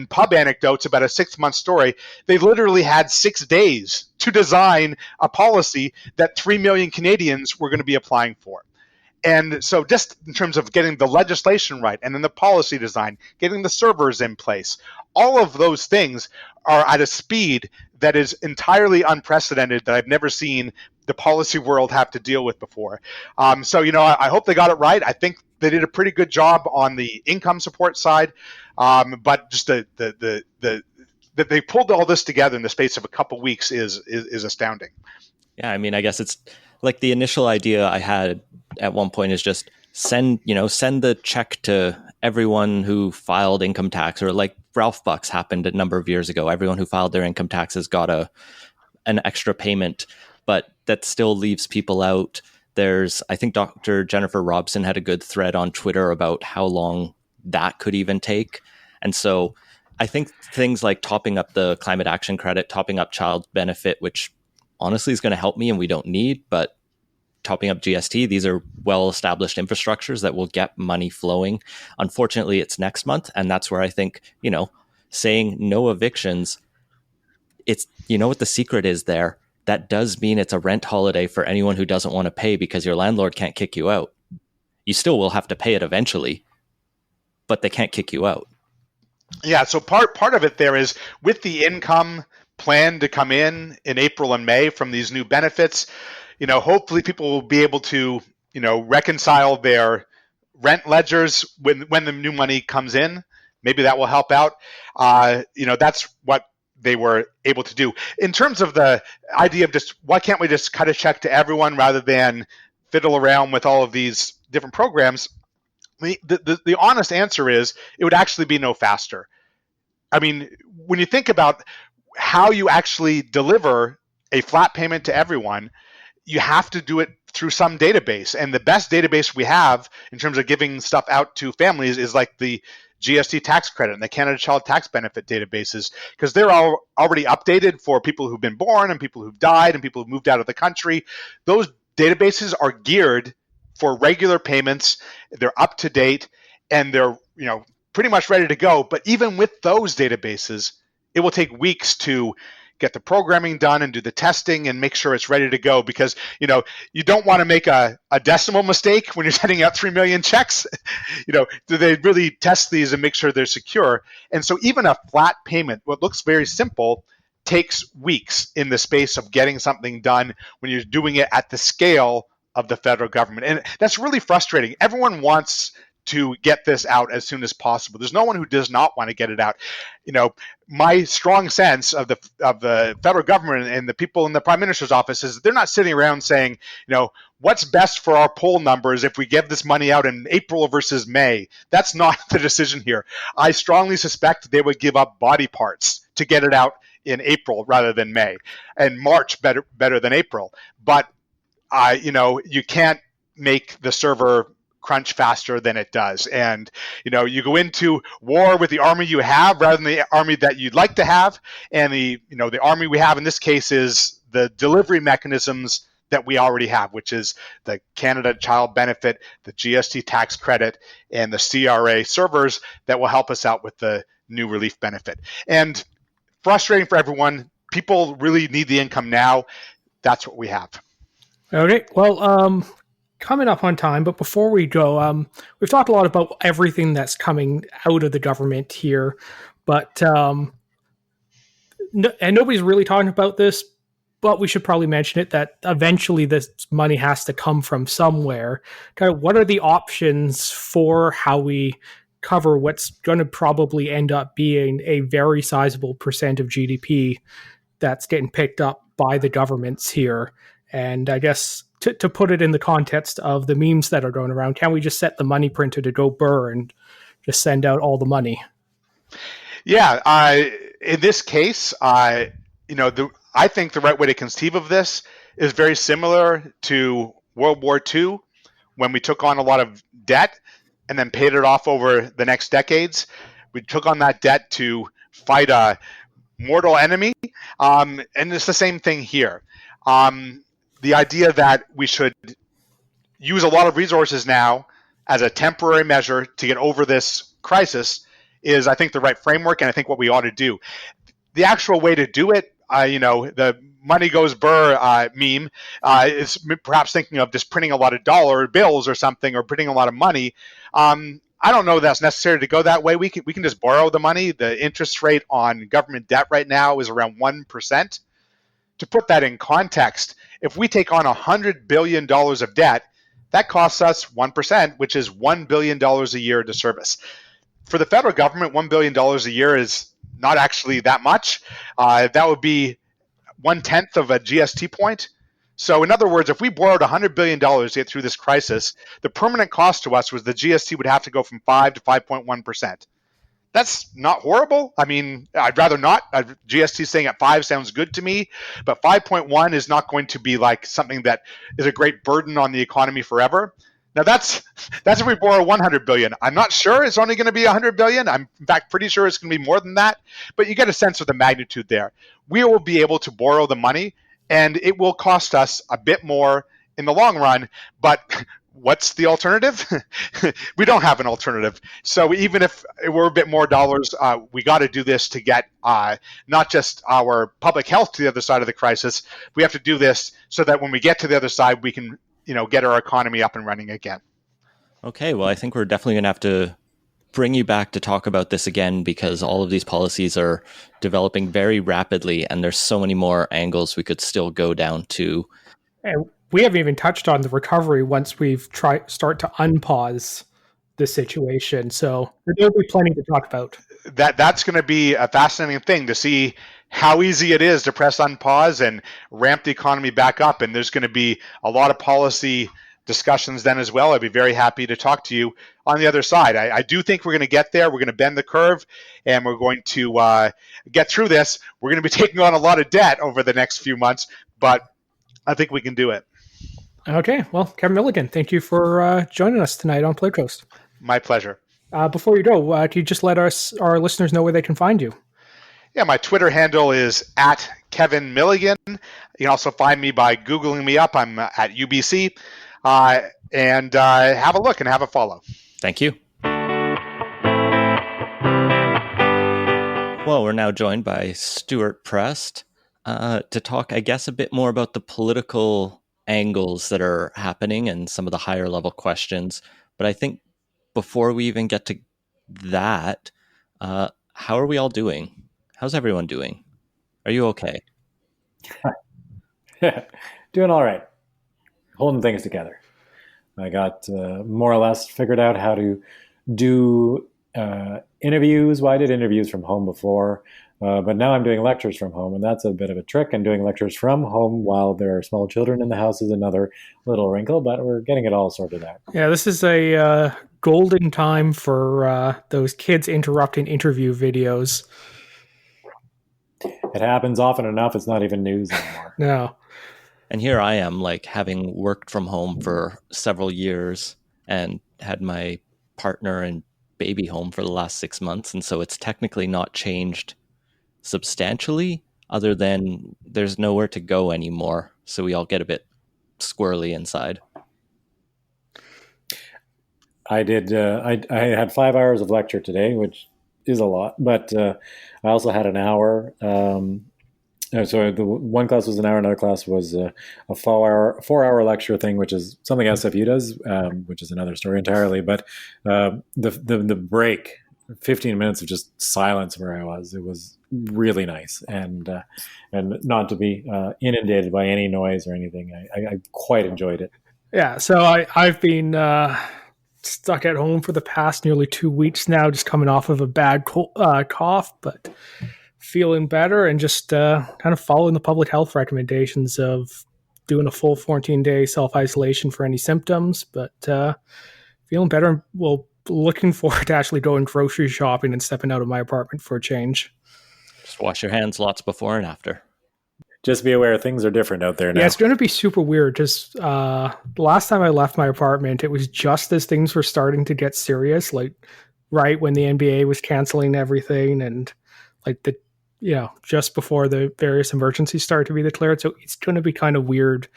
pub anecdotes about a 6-month story. They literally had 6 days to design a policy that 3 million Canadians were going to be applying for. And so just in terms of getting the legislation right, and then the policy design, getting the servers in place, all of those things are at a speed that is entirely unprecedented, that I've never seen the policy world have to deal with before. I hope they got it right. I think they did a pretty good job on the income support side, but just that they pulled all this together in the space of a couple weeks is astounding. Yeah, I mean, I guess it's like the initial idea I had at one point is just send the check to everyone who filed income tax, or like Ralph Bucks happened a number of years ago. Everyone who filed their income taxes got an extra payment, but that still leaves people out. I think Dr. Jennifer Robson had a good thread on Twitter about how long that could even take. And so I think things like topping up the climate action credit, topping up child benefit, which honestly is going to help me and we don't need, but topping up GST, these are well-established infrastructures that will get money flowing. Unfortunately, it's next month. And that's where I think, saying no evictions, it's, what the secret is there. That does mean it's a rent holiday for anyone who doesn't want to pay, because your landlord can't kick you out. You still will have to pay it eventually, but they can't kick you out. Yeah, so part of it there is with the income plan to come in April and May from these new benefits, hopefully people will be able to, reconcile their rent ledgers when the new money comes in. Maybe that will help out. That's what they were able to do. In terms of the idea of just why can't we just cut a check to everyone rather than fiddle around with all of these different programs, the honest answer is it would actually be no faster. I mean, when you think about how you actually deliver a flat payment to everyone, you have to do it through some database. And the best database we have in terms of giving stuff out to families is like the GST tax credit and the Canada Child Tax Benefit databases, because they're all already updated for people who've been born and people who've died and people who've moved out of the country. Those databases are geared for regular payments. They're up to date and they're, pretty much ready to go. But even with those databases, it will take weeks to get the programming done and do the testing and make sure it's ready to go, because you don't want to make a decimal mistake when you're sending out 3 million checks. Do they really test these and make sure they're secure? And so even a flat payment, what looks very simple, takes weeks in the space of getting something done when you're doing it at the scale of the federal government. And that's really frustrating. Everyone wants to get this out as soon as possible. There's no one who does not want to get it out. My strong sense of the federal government and the people in the prime minister's office is they're not sitting around saying, what's best for our poll numbers if we give this money out in April versus May. That's not the decision here. I strongly suspect they would give up body parts to get it out in April rather than May, and March better than April. But you can't make the server crunch faster than it does. And, you go into war with the army you have rather than the army that you'd like to have. And the army we have in this case is the delivery mechanisms that we already have, which is the Canada Child Benefit, the GST tax credit, and the CRA servers that will help us out with the new relief benefit. And frustrating for everyone. People really need the income now. That's what we have. Okay. Well, coming up on time, but before we go, we've talked a lot about everything that's coming out of the government here, but and nobody's really talking about this, but we should probably mention it, that eventually this money has to come from somewhere. Kind of what are the options for how we cover what's going to probably end up being a very sizable percent of GDP that's getting picked up by the governments here? And I guess to put it in the context of the memes that are going around, can we just set the money printer to go brrr and just send out all the money? Yeah, in this case, I think the right way to conceive of this is very similar to World War II, when we took on a lot of debt and then paid it off over the next decades. We took on that debt to fight a mortal enemy, and it's the same thing here. The idea that we should use a lot of resources now as a temporary measure to get over this crisis is, I think, the right framework, and I think what we ought to do. The actual way to do it, the money goes brrr meme is perhaps thinking of just printing a lot of dollar bills or something, or printing a lot of money. I don't know that's necessary to go that way. We can just borrow the money. The interest rate on government debt right now is around 1%. To put that in context, if we take on $100 billion of debt, that costs us 1%, which is $1 billion a year to service. For the federal government, $1 billion a year is not actually that much. That would be 1/10 of a GST point. So in other words, if we borrowed $100 billion to get through this crisis, the permanent cost to us was the GST would have to go from 5 to 5.1%. That's not horrible. I mean, I'd rather not. GST saying at 5 sounds good to me, but 5.1 is not going to be like something that is a great burden on the economy forever. Now that's if we borrow 100 billion. I'm not sure it's only going to be 100 billion. I'm in fact pretty sure it's going to be more than that, but you get a sense of the magnitude there. We will be able to borrow the money, and it will cost us a bit more in the long run, but what's the alternative? We don't have an alternative. So even if we're a bit more dollars, we got to do this to get not just our public health to the other side of the crisis. We have to do this so that when we get to the other side, we can, get our economy up and running again. Okay, well, I think we're definitely going to have to bring you back to talk about this again, because all of these policies are developing very rapidly, and there's so many more angles we could still go down to. And we haven't even touched on the recovery once we've start to unpause the situation. So there'll be plenty to talk about. That's going to be a fascinating thing to see how easy it is to press unpause and ramp the economy back up. And there's going to be a lot of policy discussions then as well. I'd be very happy to talk to you on the other side. I do think we're going to get there. We're going to bend the curve, and we're going to get through this. We're going to be taking on a lot of debt over the next few months, but I think we can do it. Okay. Well, Kevin Milligan, thank you for joining us tonight on Play Coast. My pleasure. Before you go, can you just let our listeners know where they can find you? Yeah, my Twitter handle is at Kevin Milligan. You can also find me by Googling me up. I'm at UBC. And have a look and have a follow. Thank you. Well, we're now joined by Stewart Prest to talk, I guess, a bit more about the political angles that are happening and some of the higher level questions. But I think before we even get to that, how are we all doing? How's everyone doing? Are you okay? Doing all right. Holding things together. I got more or less figured out how to do interviews. Well, I did interviews from home before, but now I'm doing lectures from home, and that's a bit of a trick. And doing lectures from home while there are small children in the house is another little wrinkle, but we're getting it all sorted out. Yeah, this is a golden time for those kids interrupting interview videos. It happens often enough, it's not even news anymore. No. And here I am, like, having worked from home for several years and had my partner and baby home for the last 6 months. And so it's technically not changed substantially, other than there's nowhere to go anymore. So we all get a bit squirrely inside. I did. I had 5 hours of lecture today, which is a lot, but I also had an hour. So the one class was an hour, another class was a 4 hour lecture thing, which is something SFU does, which is another story entirely. But the break, 15 minutes of just silence where I was, it was really nice, and not to be inundated by any noise or anything. I quite enjoyed it. Yeah, so I've been stuck at home for the past nearly 2 weeks now, just coming off of a bad cough, but feeling better and just kind of following the public health recommendations of doing a full 14-day self-isolation for any symptoms, but feeling better. Well, looking forward to actually going grocery shopping and stepping out of my apartment for a change. Just wash your hands lots before and after. Just be aware things are different out there now. Yeah, it's going to be super weird. Just the last time I left my apartment, it was just as things were starting to get serious, like right when the NBA was canceling everything, and like just before the various emergencies started to be declared. So it's going to be kind of weird,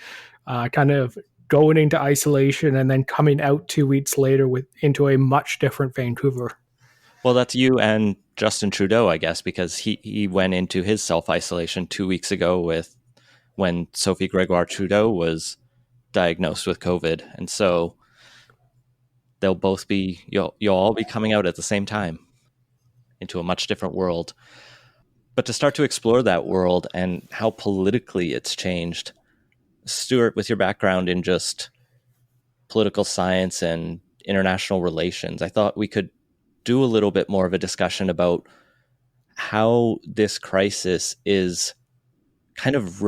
kind of going into isolation and then coming out 2 weeks later into a much different Vancouver. Well, that's you and Justin Trudeau, I guess, because he went into his self-isolation 2 weeks ago when Sophie Gregoire Trudeau was diagnosed with COVID. And so they'll both you'll all be coming out at the same time into a much different world. But to start to explore that world and how politically it's changed, Stewart, with your background in just political science and international relations, I thought we could do a little bit more of a discussion about how this crisis is kind of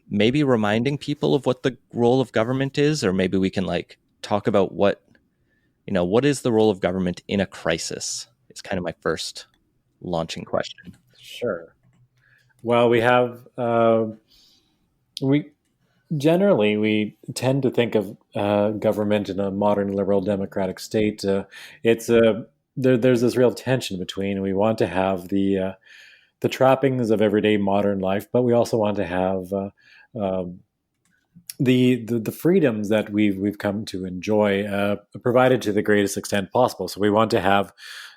maybe reminding people of what the role of government is, or maybe we can talk about what is the role of government in a crisis. It's kind of my first launching question. Sure. Well, we have we tend to think of government in a modern liberal democratic state. There's this real tension between we want to have the trappings of everyday modern life, but we also want to have the freedoms that we've come to enjoy provided to the greatest extent possible. So we want to have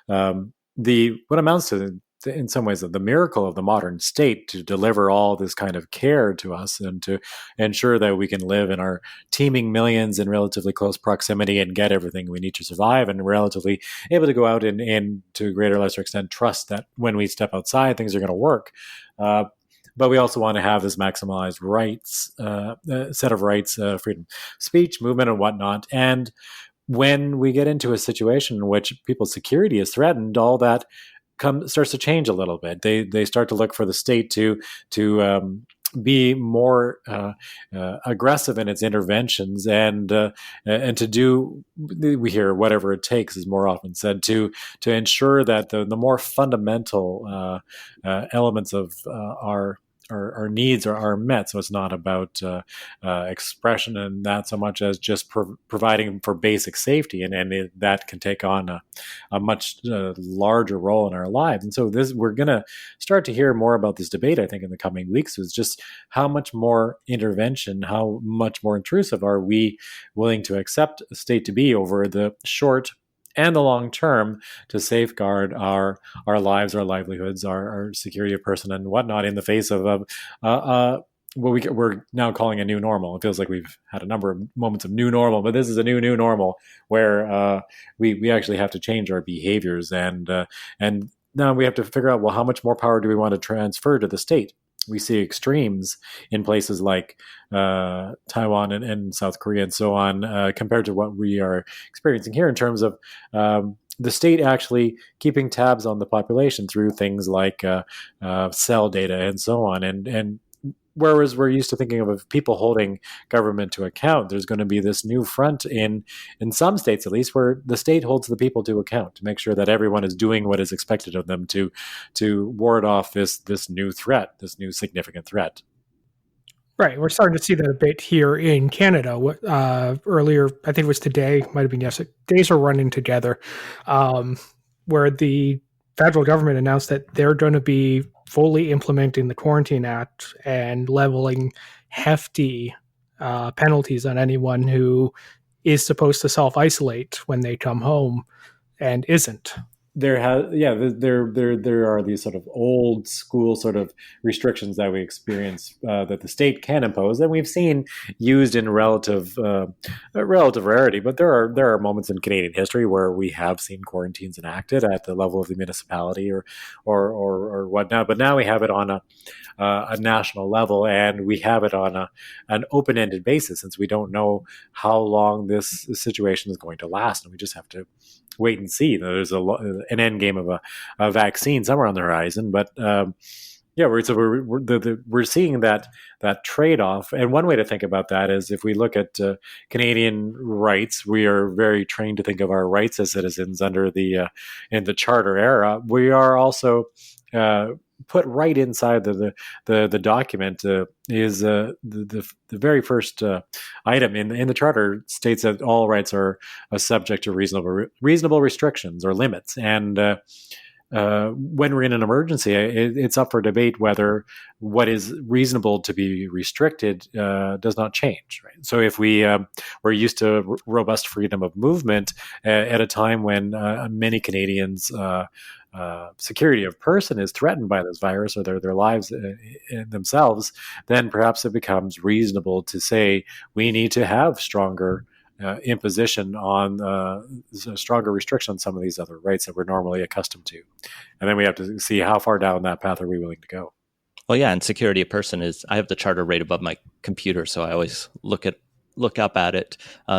what amounts to, in some ways, the miracle of the modern state to deliver all this kind of care to us and to ensure that we can live in our teeming millions in relatively close proximity and get everything we need to survive, and relatively able to go out and to a greater or lesser extent trust that when we step outside things are going to work. But we also want to have this maximized rights, set of rights, freedom, speech, movement, and whatnot. And when we get into a situation in which people's security is threatened, all that starts to change a little bit. They start to look for the state to be more aggressive in its interventions and to do, we hear, whatever it takes is more often said, to ensure that the more fundamental elements of our needs are met. So it's not about expression and not so much as just providing for basic safety, and that can take on a much larger role in our lives. And so we're going to start to hear more about this debate, I think, in the coming weeks, is just how much more intervention, how much more intrusive are we willing to accept a state to be over the short and the long term to safeguard our lives, our livelihoods, our security of person and whatnot in the face of what we're now calling a new normal. It feels like we've had a number of moments of new normal, but this is a new normal where we actually have to change our behaviors, and now we have to figure out, well, how much more power do we want to transfer to the state? we see extremes in places like Taiwan and South Korea and so on, compared to what we are experiencing here in terms of the state actually keeping tabs on the population through things like cell data and so on. And whereas we're used to thinking of people holding government to account, there's going to be this new front in some states, at least, where the state holds the people to account to make sure that everyone is doing what is expected of them to ward off this new threat, this new significant threat. Right. We're starting to see that a bit here in Canada. Earlier, I think it was today, might have been yesterday, days are running together, where the federal government announced that they're going to be fully implementing the Quarantine Act and leveling hefty penalties on anyone who is supposed to self-isolate when they come home and isn't. There are these sort of old school sort of restrictions that we experience that the state can impose, that we've seen used in relative rarity. But there are moments in Canadian history where we have seen quarantines enacted at the level of the municipality or whatnot. But now we have it on a national level, and we have it on an open-ended basis, since we don't know how long this situation is going to last, and we just have to wait and see. There's an end game of a vaccine somewhere on the horizon, but we're seeing that trade-off. And one way to think about that is, if we look at Canadian rights, we are very trained to think of our rights as citizens under in the Charter era. We are also put right inside the document is the very first item in the Charter states that all rights are subject to reasonable restrictions or limits. And when we're in an emergency, it's up for debate whether what is reasonable to be restricted does not change. Right? So if we're used to robust freedom of movement at a time when many Canadians' security of person is threatened by this virus, or their lives themselves, then perhaps it becomes reasonable to say we need to have stronger imposition on stronger restriction on some of these other rights that we're normally accustomed to. And then we have to see how far down that path are we willing to go. Well, yeah, and security of person I have the Charter right above my computer, so I always look up at it.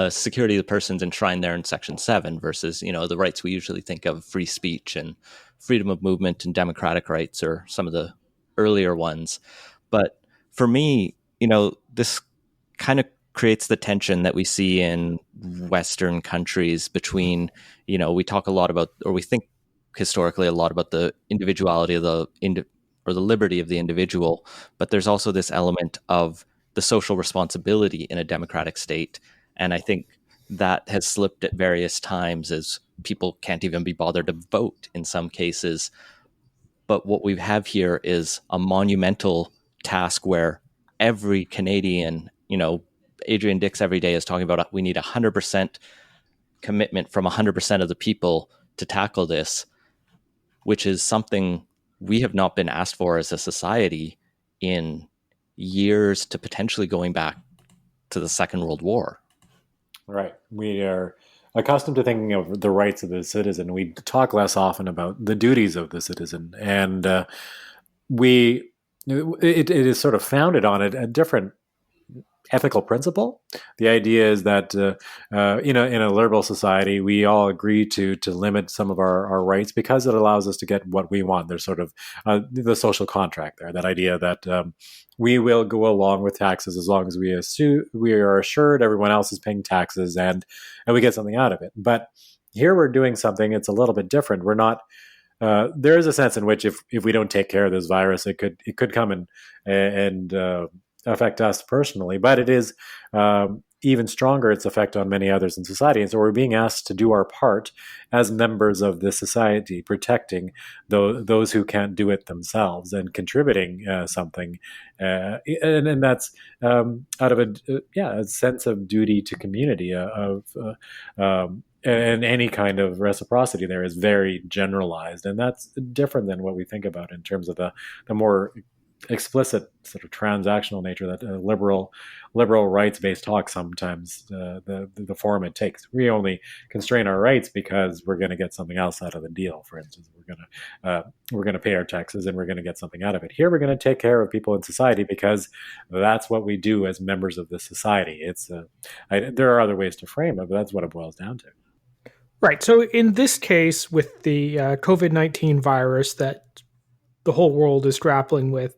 Security of the person's enshrined there in Section 7 versus, the rights we usually think of, free speech and freedom of movement and democratic rights, or some of the earlier ones. But for me, this kind of creates the tension that we see in Western countries between, we talk a lot about, or we think historically a lot about, the individuality of or the liberty of the individual, but there's also this element of the social responsibility in a democratic state. And I think that has slipped at various times, as people can't even be bothered to vote in some cases. But what we have here is a monumental task where every Canadian, Adrian Dix every day is talking about, we need 100% commitment from 100% of the people to tackle this, which is something we have not been asked for as a society in years, to potentially going back to the Second World War. Right. We are accustomed to thinking of the rights of the citizen. We talk less often about the duties of the citizen. And it is sort of founded on a different ethical principle. The idea is that in a liberal society, we all agree to limit some of our rights because it allows us to get what we want. There's sort of the social contract there, that idea that we will go along with taxes as long as we are assured everyone else is paying taxes and we get something out of it. But here we're doing something, it's a little bit different. We're not there is a sense in which if we don't take care of this virus, it could come and affect us personally, but it is even stronger its effect on many others in society. And so we're being asked to do our part as members of this society, protecting those who can't do it themselves and contributing something. And that's out of a sense of duty to community, and any kind of reciprocity there is very generalized. And that's different than what we think about in terms of the more explicit sort of transactional nature that liberal rights-based talk sometimes the form it takes. We only constrain our rights because we're going to get something else out of the deal. For instance, we're going to pay our taxes and we're going to get something out of it. Here, we're going to take care of people in society because that's what we do as members of the society. There are other ways to frame it, but that's what it boils down to. Right. So in this case, with the COVID-19 virus that the whole world is grappling with,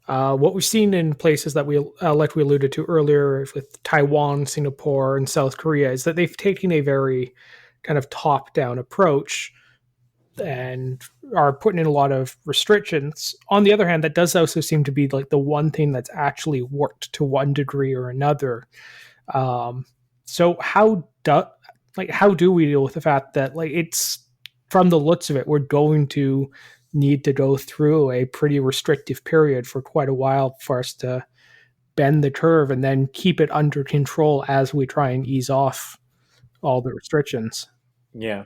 what we've seen in places that like we alluded to earlier with Taiwan, Singapore, and South Korea is that they've taken a very kind of top-down approach and are putting in a lot of restrictions. On the other hand, that does also seem to be like the one thing that's actually worked to one degree or another. So how do we deal with the fact that like it's from the looks of it, we're going to need to go through a pretty restrictive period for quite a while for us to bend the curve and then keep it under control as we try and ease off all the restrictions. Yeah.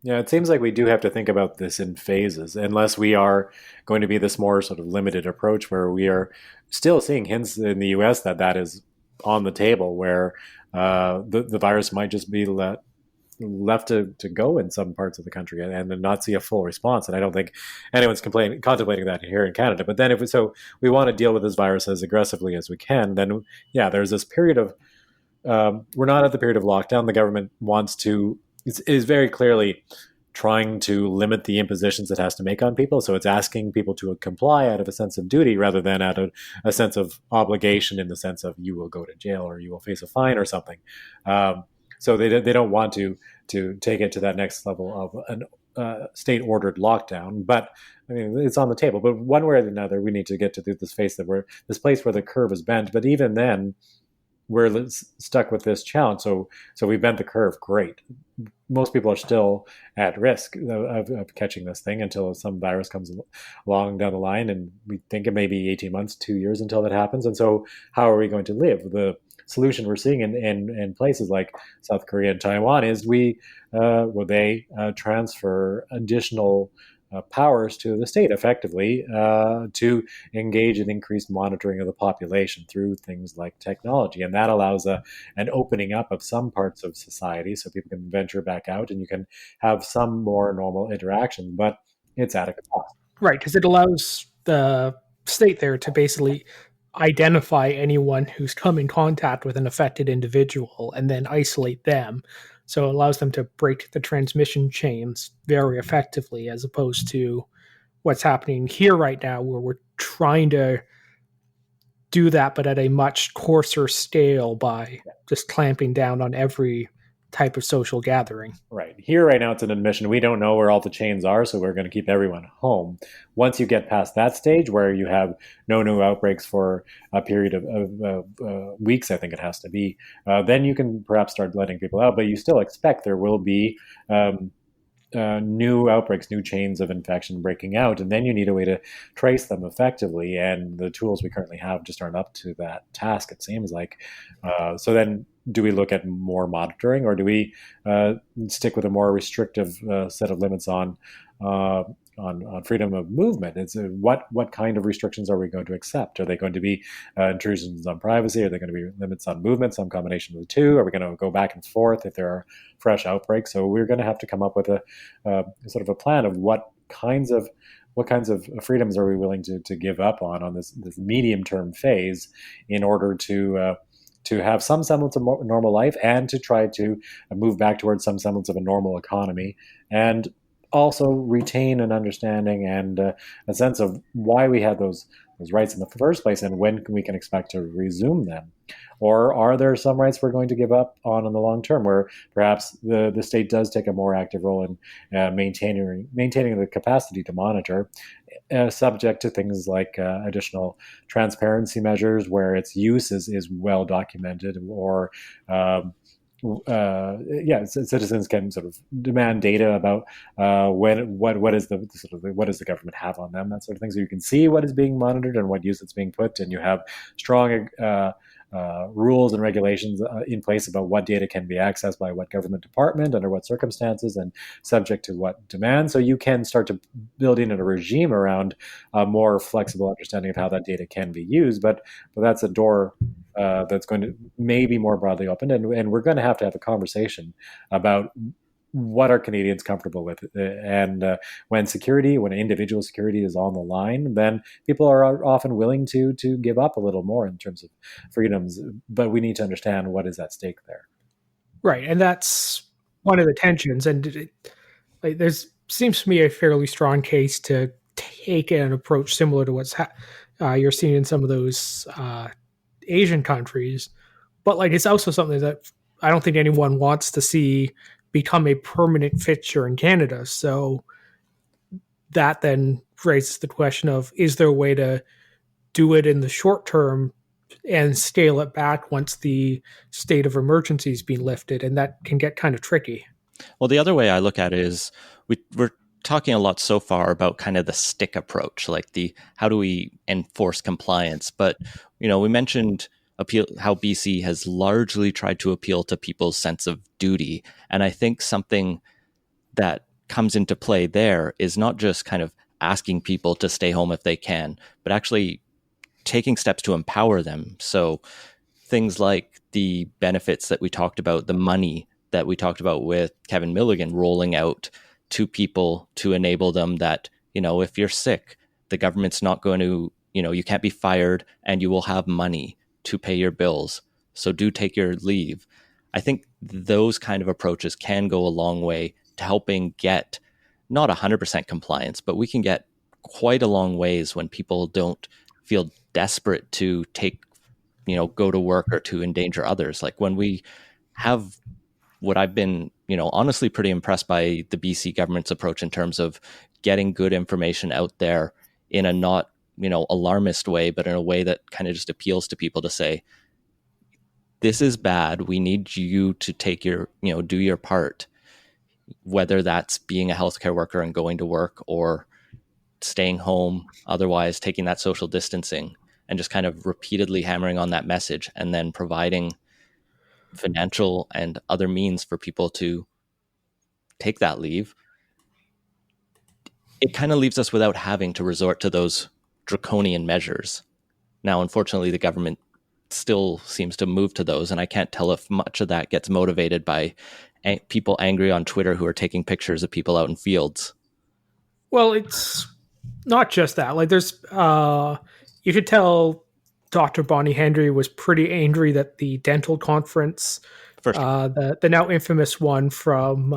Yeah, it seems like we do have to think about this in phases, unless we are going to be this more sort of limited approach where we are still seeing hints in the US that is on the table, where the virus might just be left to go in some parts of the country and then not see a full response. And I don't think anyone's contemplating that here in Canada. But then if we want to deal with this virus as aggressively as we can, then yeah, there's this period of we're not at the period of lockdown. The government is very clearly trying to limit the impositions it has to make on people. So it's asking people to comply out of a sense of duty rather than out of a sense of obligation, in the sense of you will go to jail or you will face a fine or something. So they don't want to take it to that next level of a state-ordered lockdown. But I mean, it's on the table. But one way or another, we need to get to this place where the curve is bent. But even then, we're stuck with this challenge. So we bent the curve. Great. Most people are still at risk of catching this thing until some virus comes along down the line, and we think it may be 18 months, 2 years until that happens. And so how are we going to live? The solution we're seeing in places like South Korea and Taiwan is they transfer additional powers to the state effectively to engage in increased monitoring of the population through things like technology. And that allows an opening up of some parts of society so people can venture back out and you can have some more normal interaction, but it's at a cost. Right, because it allows the state there to basically identify anyone who's come in contact with an affected individual and then isolate them. So it allows them to break the transmission chains very effectively, as opposed to what's happening here right now, where we're trying to do that, but at a much coarser scale by just clamping down on every type of social gathering. Right. Here right now, it's an admission. We don't know where all the chains are, so we're going to keep everyone home. Once you get past that stage where you have no new outbreaks for a period of weeks, I think it has to be, then you can perhaps start letting people out, but you still expect there will be new outbreaks, new chains of infection breaking out, and then you need a way to trace them effectively, and the tools we currently have just aren't up to that task, it seems like. So then do we look at more monitoring, or do we stick with a more restrictive set of limits on freedom of movement? It's what kind of restrictions are we going to accept? Are they going to be intrusions on privacy? Are they going to be limits on movement? Some combination of the two? Are we going to go back and forth if there are fresh outbreaks? So we're going to have to come up with a sort of a plan of what kinds of freedoms are we willing to give up on this medium term phase in order to have some semblance of normal life and to try to move back towards some semblance of a normal economy, and also retain an understanding and a sense of why we had those rights in the first place and when we can expect to resume them. Or are there some rights we're going to give up on in the long term, where perhaps the state does take a more active role in maintaining the capacity to monitor, subject to things like additional transparency measures where its use is well documented, or citizens can sort of demand data about what does the government have on them, that sort of thing, so you can see what is being monitored and what use it's being put, and you have strong rules and regulations in place about what data can be accessed by what government department, under what circumstances, and subject to what demands. So you can start to build in a regime around a more flexible understanding of how that data can be used. But that's a door that's going to maybe more broadly open, and we're going to have a conversation about what are Canadians comfortable with, and when individual security is on the line, then people are often willing to give up a little more in terms of freedoms. But we need to understand what is at stake there. Right, and that's one of the tensions. And there's seems to me a fairly strong case to take an approach similar to what's you're seeing in some of those Asian countries. But it's also something that I don't think anyone wants to see become a permanent fixture in Canada. So that then raises the question of, is there a way to do it in the short term and scale it back once the state of emergency is being lifted? And that can get kind of tricky. Well, the other way I look at it is we're talking a lot so far about kind of the stick approach, like the how do we enforce compliance. But, we mentioned how BC has largely tried to appeal to people's sense of duty. And I think something that comes into play there is not just kind of asking people to stay home if they can, but actually taking steps to empower them. So things like the benefits that we talked about, the money that we talked about with Kevin Milligan rolling out to people to enable them that, if you're sick, the government's not going to, you can't be fired and you will have money to pay your bills. So do take your leave. I think those kind of approaches can go a long way to helping get not 100% compliance, but we can get quite a long ways when people don't feel desperate to go to work or to endanger others. Like when we have what I've been, honestly pretty impressed by the BC government's approach in terms of getting good information out there in a not, alarmist way, but in a way that kind of just appeals to people to say, this is bad. We need you to take your, do your part, whether that's being a healthcare worker and going to work or staying home, otherwise taking that social distancing, and just kind of repeatedly hammering on that message and then providing financial and other means for people to take that leave. It kind of leaves us without having to resort to those draconian measures. Now, unfortunately, the government still seems to move to those, and I can't tell if much of that gets motivated by people angry on Twitter who are taking pictures of people out in fields. Well, it's not just that. There's, you could tell Dr. Bonnie Henry was pretty angry that the dental conference, the now infamous one from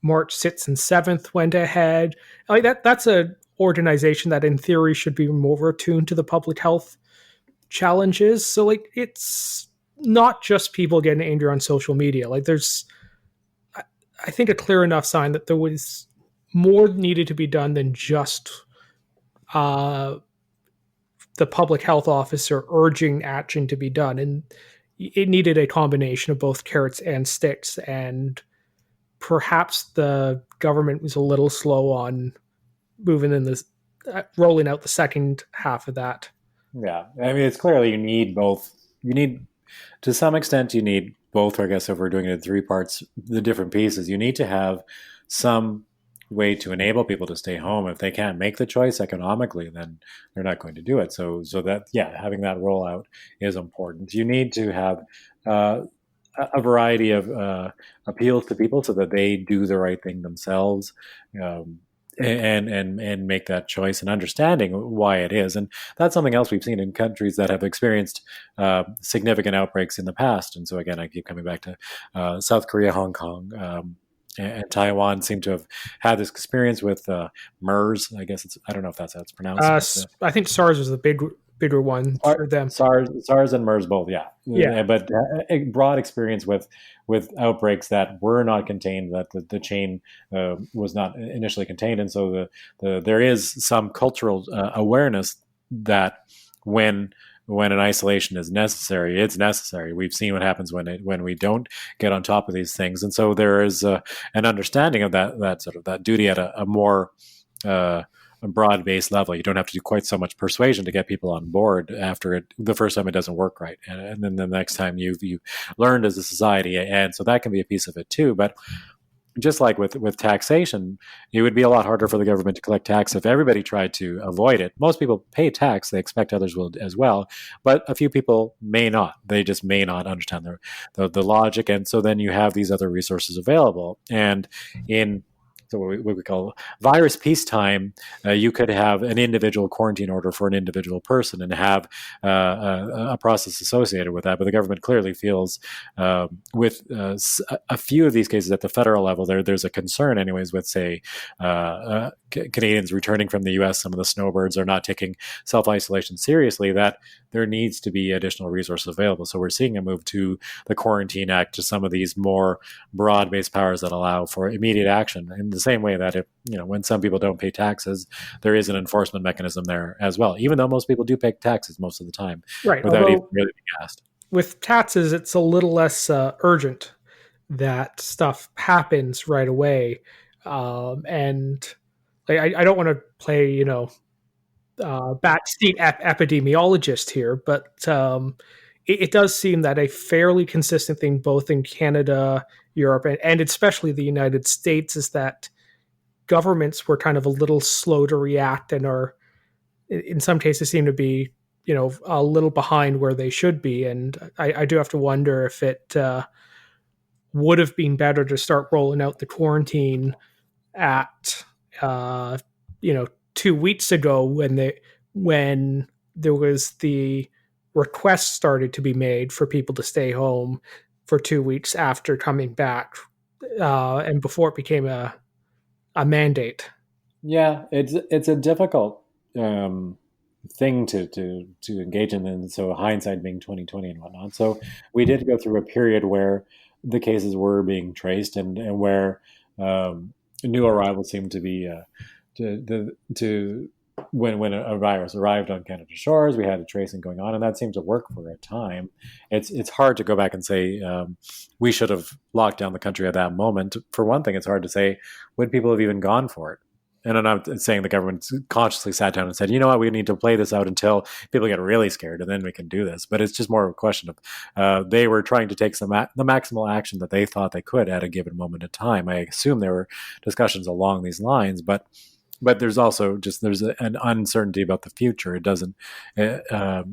March 6th and 7th, went ahead. That's an organization that in theory should be more attuned to the public health challenges. So it's not just people getting angry on social media. There's, I think, a clear enough sign that there was more needed to be done than just the public health officer urging action to be done. And it needed a combination of both carrots and sticks. And perhaps the government was a little slow on moving in this, rolling out the second half of that. Yeah. I mean, it's clearly you need both. To some extent, you need both. I guess if we're doing it in three parts, the different pieces, you need to have some way to enable people to stay home. If they can't make the choice economically, then they're not going to do it. So that, having that rollout is important. You need to have a variety of appeals to people so that they do the right thing themselves, and make that choice, and understanding why it is. And that's something else we've seen in countries that have experienced significant outbreaks in the past. And so again, I keep coming back to South Korea, Hong Kong, and Taiwan seem to have had this experience with MERS. I guess I don't know if that's how it's pronounced. I think SARS was the bigger one for them. SARS and MERS both, yeah. But a broad experience with outbreaks that were not contained, that the chain was not initially contained, and so there is some cultural awareness that when an isolation is necessary, it's necessary. We've seen what happens when we don't get on top of these things, and so there is an understanding of that sort of that duty at a more a broad-based level. You don't have to do quite so much persuasion to get people on board after the first time it doesn't work right, and then the next time you learned as a society, and so that can be a piece of it too. But just like with taxation, it would be a lot harder for the government to collect tax if everybody tried to avoid it. Most people pay tax; they expect others will as well, but a few people may not. They just may not understand the logic, and so then you have these other resources available. And in so what we call virus peacetime, you could have an individual quarantine order for an individual person and have a process associated with that. But the government clearly feels with a few of these cases at the federal level, there's a concern anyways with, say, Canadians returning from the U.S., some of the snowbirds are not taking self-isolation seriously, that there needs to be additional resources available. So we're seeing a move to the Quarantine Act, to some of these more broad-based powers that allow for immediate action. In the same way that if, when some people don't pay taxes, there is an enforcement mechanism there as well, even though most people do pay taxes most of the time, right, without even really being asked. With taxes, it's a little less urgent that stuff happens right away. And I don't want to play, backseat epidemiologist here, but it does seem that a fairly consistent thing, both in Canada, Europe, and especially the United States, is that governments were kind of a little slow to react and are, in some cases, seem to be, a little behind where they should be. And I do have to wonder if it would have been better to start rolling out the quarantine at 2 weeks ago when there was the request started to be made for people to stay home for 2 weeks after coming back, and before it became a mandate. Yeah, it's a difficult thing to engage in, and so hindsight being 2020 and whatnot. So we did go through a period where the cases were being traced, and where new arrivals seemed to be when a virus arrived on Canada shores, we had a tracing going on, and that seemed to work for a time. It's hard to go back and say we should have locked down the country at that moment. For one thing, it's hard to say, would people have even gone for it? And I'm not saying the government consciously sat down and said, you know what, we need to play this out until people get really scared, and then we can do this. But it's just more of a question of they were trying to take the maximal action that they thought they could at a given moment in time. I assume there were discussions along these lines, but there's also there's an uncertainty about the future. It doesn't.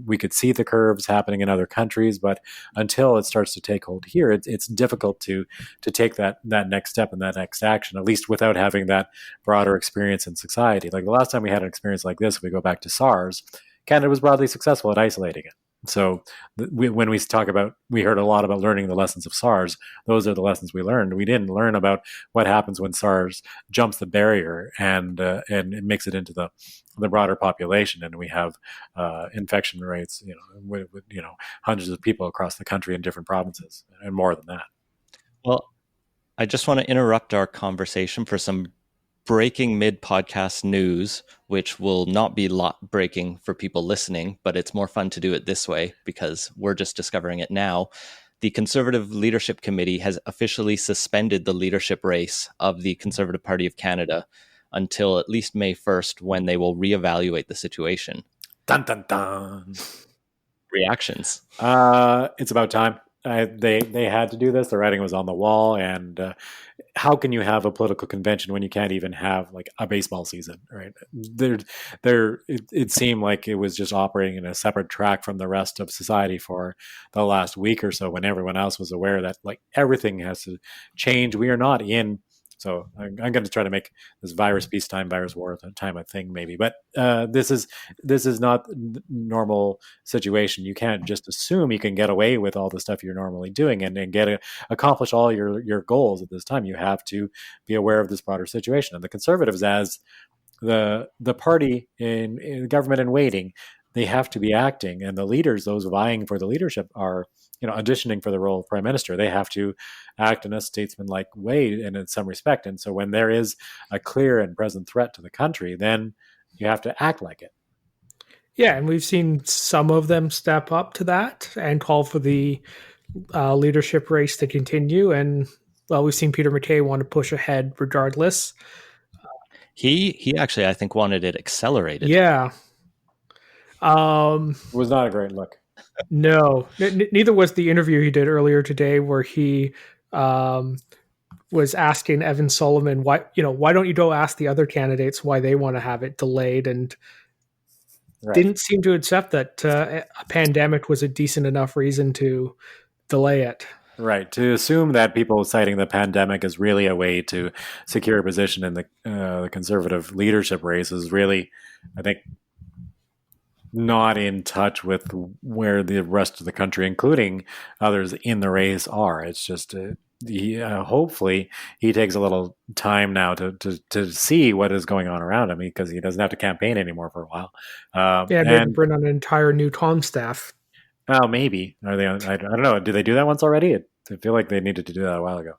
We could see the curves happening in other countries, but until it starts to take hold here, it's difficult to take that next step and that next action, at least without having that broader experience in society. Like the last time we had an experience like this, if we go back to SARS, Canada was broadly successful at isolating it. So when we talk about, we heard a lot about learning the lessons of SARS. Those are the lessons we learned. We didn't learn about what happens when SARS jumps the barrier and it makes it into the broader population, and we have infection rates, with hundreds of people across the country in different provinces, and more than that. Well, I just want to interrupt our conversation for some breaking mid-podcast news, which will not be breaking for people listening, but it's more fun to do it this way because we're just discovering it now. The Conservative Leadership Committee has officially suspended the leadership race of the Conservative Party of Canada until at least May 1st, when they will reevaluate the situation. Dun, dun, dun. Reactions? It's about time. They had to do this. The writing was on the wall, and how can you have a political convention when you can't even have like a baseball season, right? It seemed like it was just operating in a separate track from the rest of society for the last week or so, when everyone else was aware that like everything has to change. We are not in. So I'm going to try to make this virus peacetime, virus war time a thing, maybe. But this is not the normal situation. You can't just assume you can get away with all the stuff you're normally doing and accomplish all your goals at this time. You have to be aware of this broader situation. And the Conservatives, as the party in government in waiting, they have to be acting. And the leaders, those vying for the leadership, are auditioning for the role of prime minister. They have to act in a statesman-like way and in some respect. And so when there is a clear and present threat to the country, then you have to act like it. Yeah, and we've seen some of them step up to that and call for the leadership race to continue. And, well, we've seen Peter MacKay want to push ahead regardless. He actually, I think, wanted it accelerated. Yeah. It was not a great look. No, neither was the interview he did earlier today, where he was asking Evan Solomon why don't you go ask the other candidates why they want to have it delayed, and didn't seem to accept that a pandemic was a decent enough reason to delay it. Right. To assume that people citing the pandemic is really a way to secure a position in the conservative leadership race is really, I think, not in touch with where the rest of the country, including others in the race, are. It's just hopefully he takes a little time now to see what is going on around him, because he doesn't have to campaign anymore for a while. Maybe bring on an entire new comm staff. Well, maybe. Are they? I don't know. Did they do that once already? I feel like they needed to do that a while ago.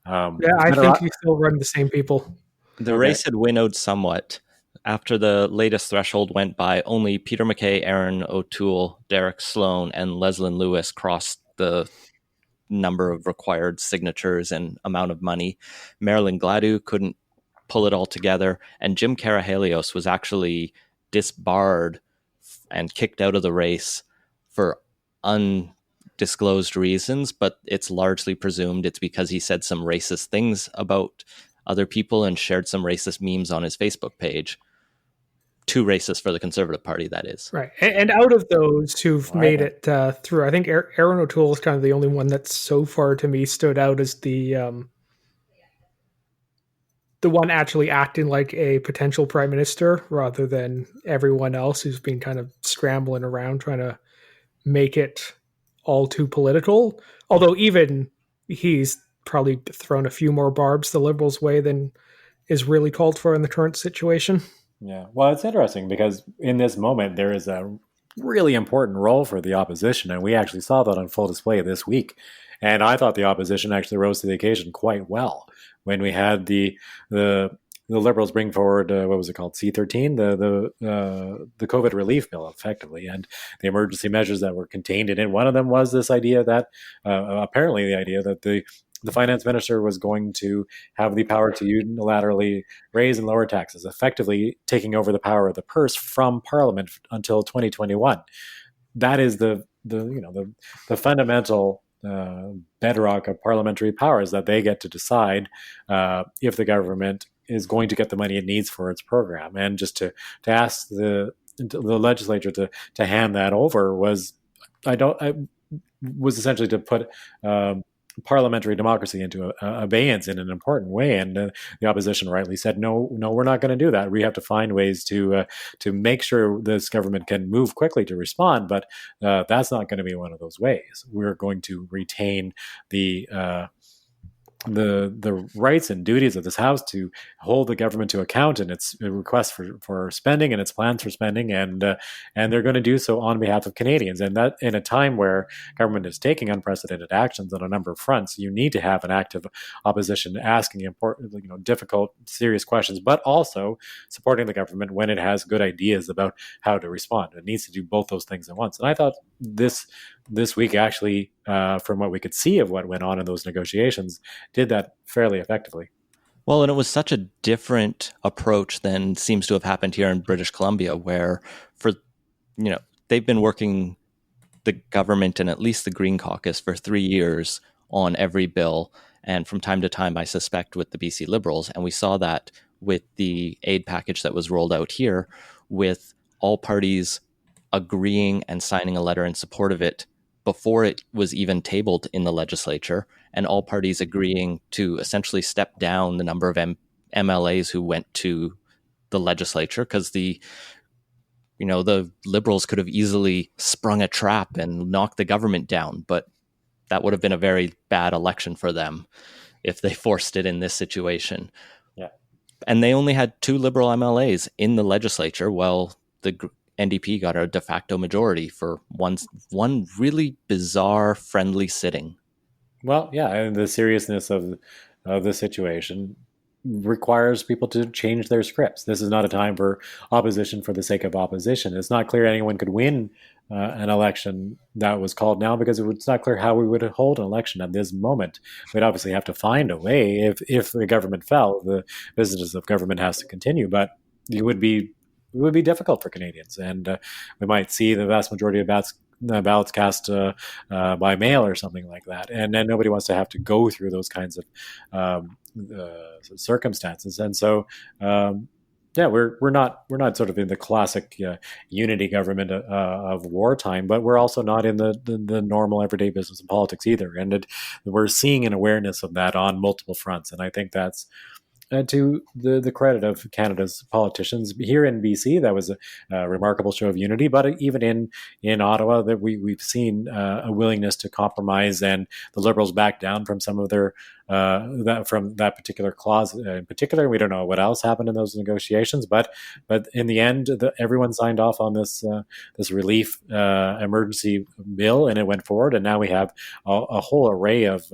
I think he's still running the same people. The race had winnowed somewhat. After the latest threshold went by, only Peter MacKay, Aaron O'Toole, Derek Sloan, and Leslyn Lewis crossed the number of required signatures and amount of money. Marilyn Gladu couldn't pull it all together, and Jim Karahalios was actually disbarred and kicked out of the race for undisclosed reasons, but it's largely presumed it's because he said some racist things about other people and shared some racist memes on his Facebook page. Too racist for the Conservative Party, that is. Right. And out of those who've made it through, I think Aaron O'Toole is kind of the only one that so far to me stood out as the one actually acting like a potential prime minister, rather than everyone else who's been kind of scrambling around trying to make it all too political. Although even he's probably thrown a few more barbs the Liberals' way than is really called for in the current situation. Yeah, well, it's interesting because in this moment there is a really important role for the opposition, and we actually saw that on full display this week. And I thought the opposition actually rose to the occasion quite well when we had the Liberals bring forward what was it called, C-13, the COVID relief bill, effectively, and the emergency measures that were contained in it. One of them was this idea that apparently the idea that the finance minister was going to have the power to unilaterally raise and lower taxes, effectively taking over the power of the purse from Parliament until 2021. That is the fundamental bedrock of parliamentary powers, that they get to decide if the government is going to get the money it needs for its program. And just to ask the legislature to hand that over was essentially to put parliamentary democracy into abeyance in an important way. And the opposition rightly said, no, we're not going to do that. We have to find ways to make sure this government can move quickly to respond, but that's not going to be one of those ways. We're going to retain the rights and duties of this House to hold the government to account in its requests for spending and its plans for spending, and they're going to do so on behalf of Canadians. And that in a time where government is taking unprecedented actions on a number of fronts, you need to have an active opposition asking important, difficult, serious questions, but also supporting the government when it has good ideas about how to respond. It needs to do both those things at once. And I thought this week actually, from what we could see of what went on in those negotiations, did that fairly effectively. Well, and it was such a different approach than seems to have happened here in British Columbia, where they've been working the government and at least the Green Caucus for 3 years on every bill. And from time to time, I suspect with the BC Liberals. And we saw that with the aid package that was rolled out here, with all parties agreeing and signing a letter in support of it before it was even tabled in the legislature, and all parties agreeing to essentially step down the number of MLAs who went to the legislature, because the Liberals could have easily sprung a trap and knocked the government down, but that would have been a very bad election for them if they forced it in this situation. Yeah. And they only had 2 Liberal MLAs in the legislature, while the NDP got a de facto majority for one really bizarre friendly sitting. Well, yeah, and the seriousness of the situation requires people to change their scripts. This is not a time for opposition for the sake of opposition. It's not clear anyone could win an election that was called now, because it's not clear how we would hold an election at this moment. We'd obviously have to find a way. If the government fell, the business of government has to continue, but it would be difficult for Canadians, and we might see the vast majority of ballots cast by mail or something like that, and then nobody wants to have to go through those kinds of circumstances, and so. We're not sort of in the classic unity government of wartime, but we're also not in the normal everyday business of politics either, and we're seeing an awareness of that on multiple fronts, and I think that's to the credit of Canada's politicians. Here in BC, that was a remarkable show of unity, but even in Ottawa, that we've seen a willingness to compromise, and the Liberals back down from some of their from that particular clause in particular. We don't know what else happened in those negotiations, but in the end, everyone signed off on this relief emergency bill, and it went forward. And now we have a whole array of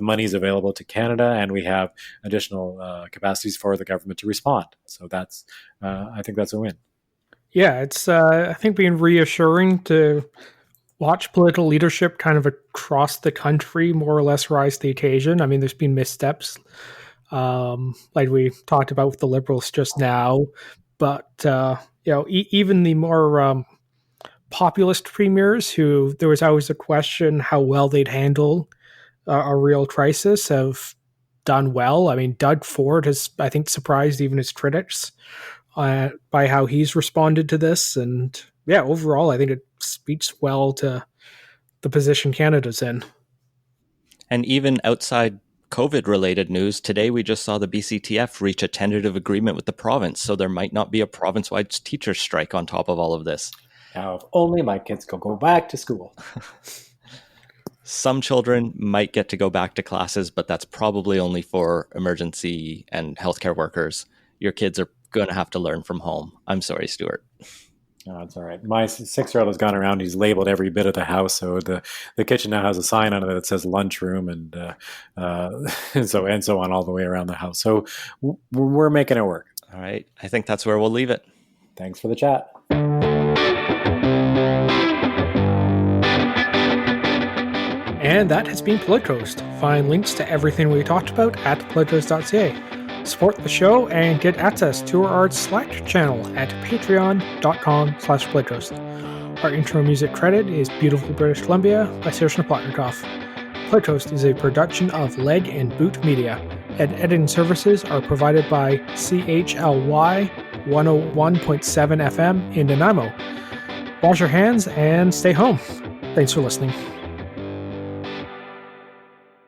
monies available to Canada, and we have additional capacities for the government to respond. So that's I think that's a win. Yeah, it's I think being reassuring to watch political leadership kind of across the country more or less rise to the occasion. I mean, there's been missteps, like we talked about with the Liberals just now, but even the more populist premiers, who there was always a question how well they'd handle a real crisis, have done well. I mean, Doug Ford has, I think, surprised even his critics by how he's responded to this, and yeah, overall, I think it speaks well to the position Canada's in. And even outside COVID-related news, today we just saw the BCTF reach a tentative agreement with the province, so there might not be a province-wide teacher strike on top of all of this. Now, if only my kids could go back to school. Some children might get to go back to classes, but that's probably only for emergency and healthcare workers. Your kids are going to have to learn from home. I'm sorry, Stewart. No, it's all right. My 6-year-old has gone around. He's labeled every bit of the house. So the kitchen now has a sign on it that says lunchroom, and so on all the way around the house. So we're making it work. All right. I think that's where we'll leave it. Thanks for the chat. And that has been Politicoast. Find links to everything we talked about at politicoast.ca. Support the show and get access to our Slack channel at patreon.com/Politicoast. Our intro music credit is Beautiful British Columbia by Saoirse Plotnikoff. Politicoast is a production of Leg and Boot Media, and editing services are provided by CHLY 101.7 FM in Nanaimo. Wash your hands and stay home. Thanks for listening.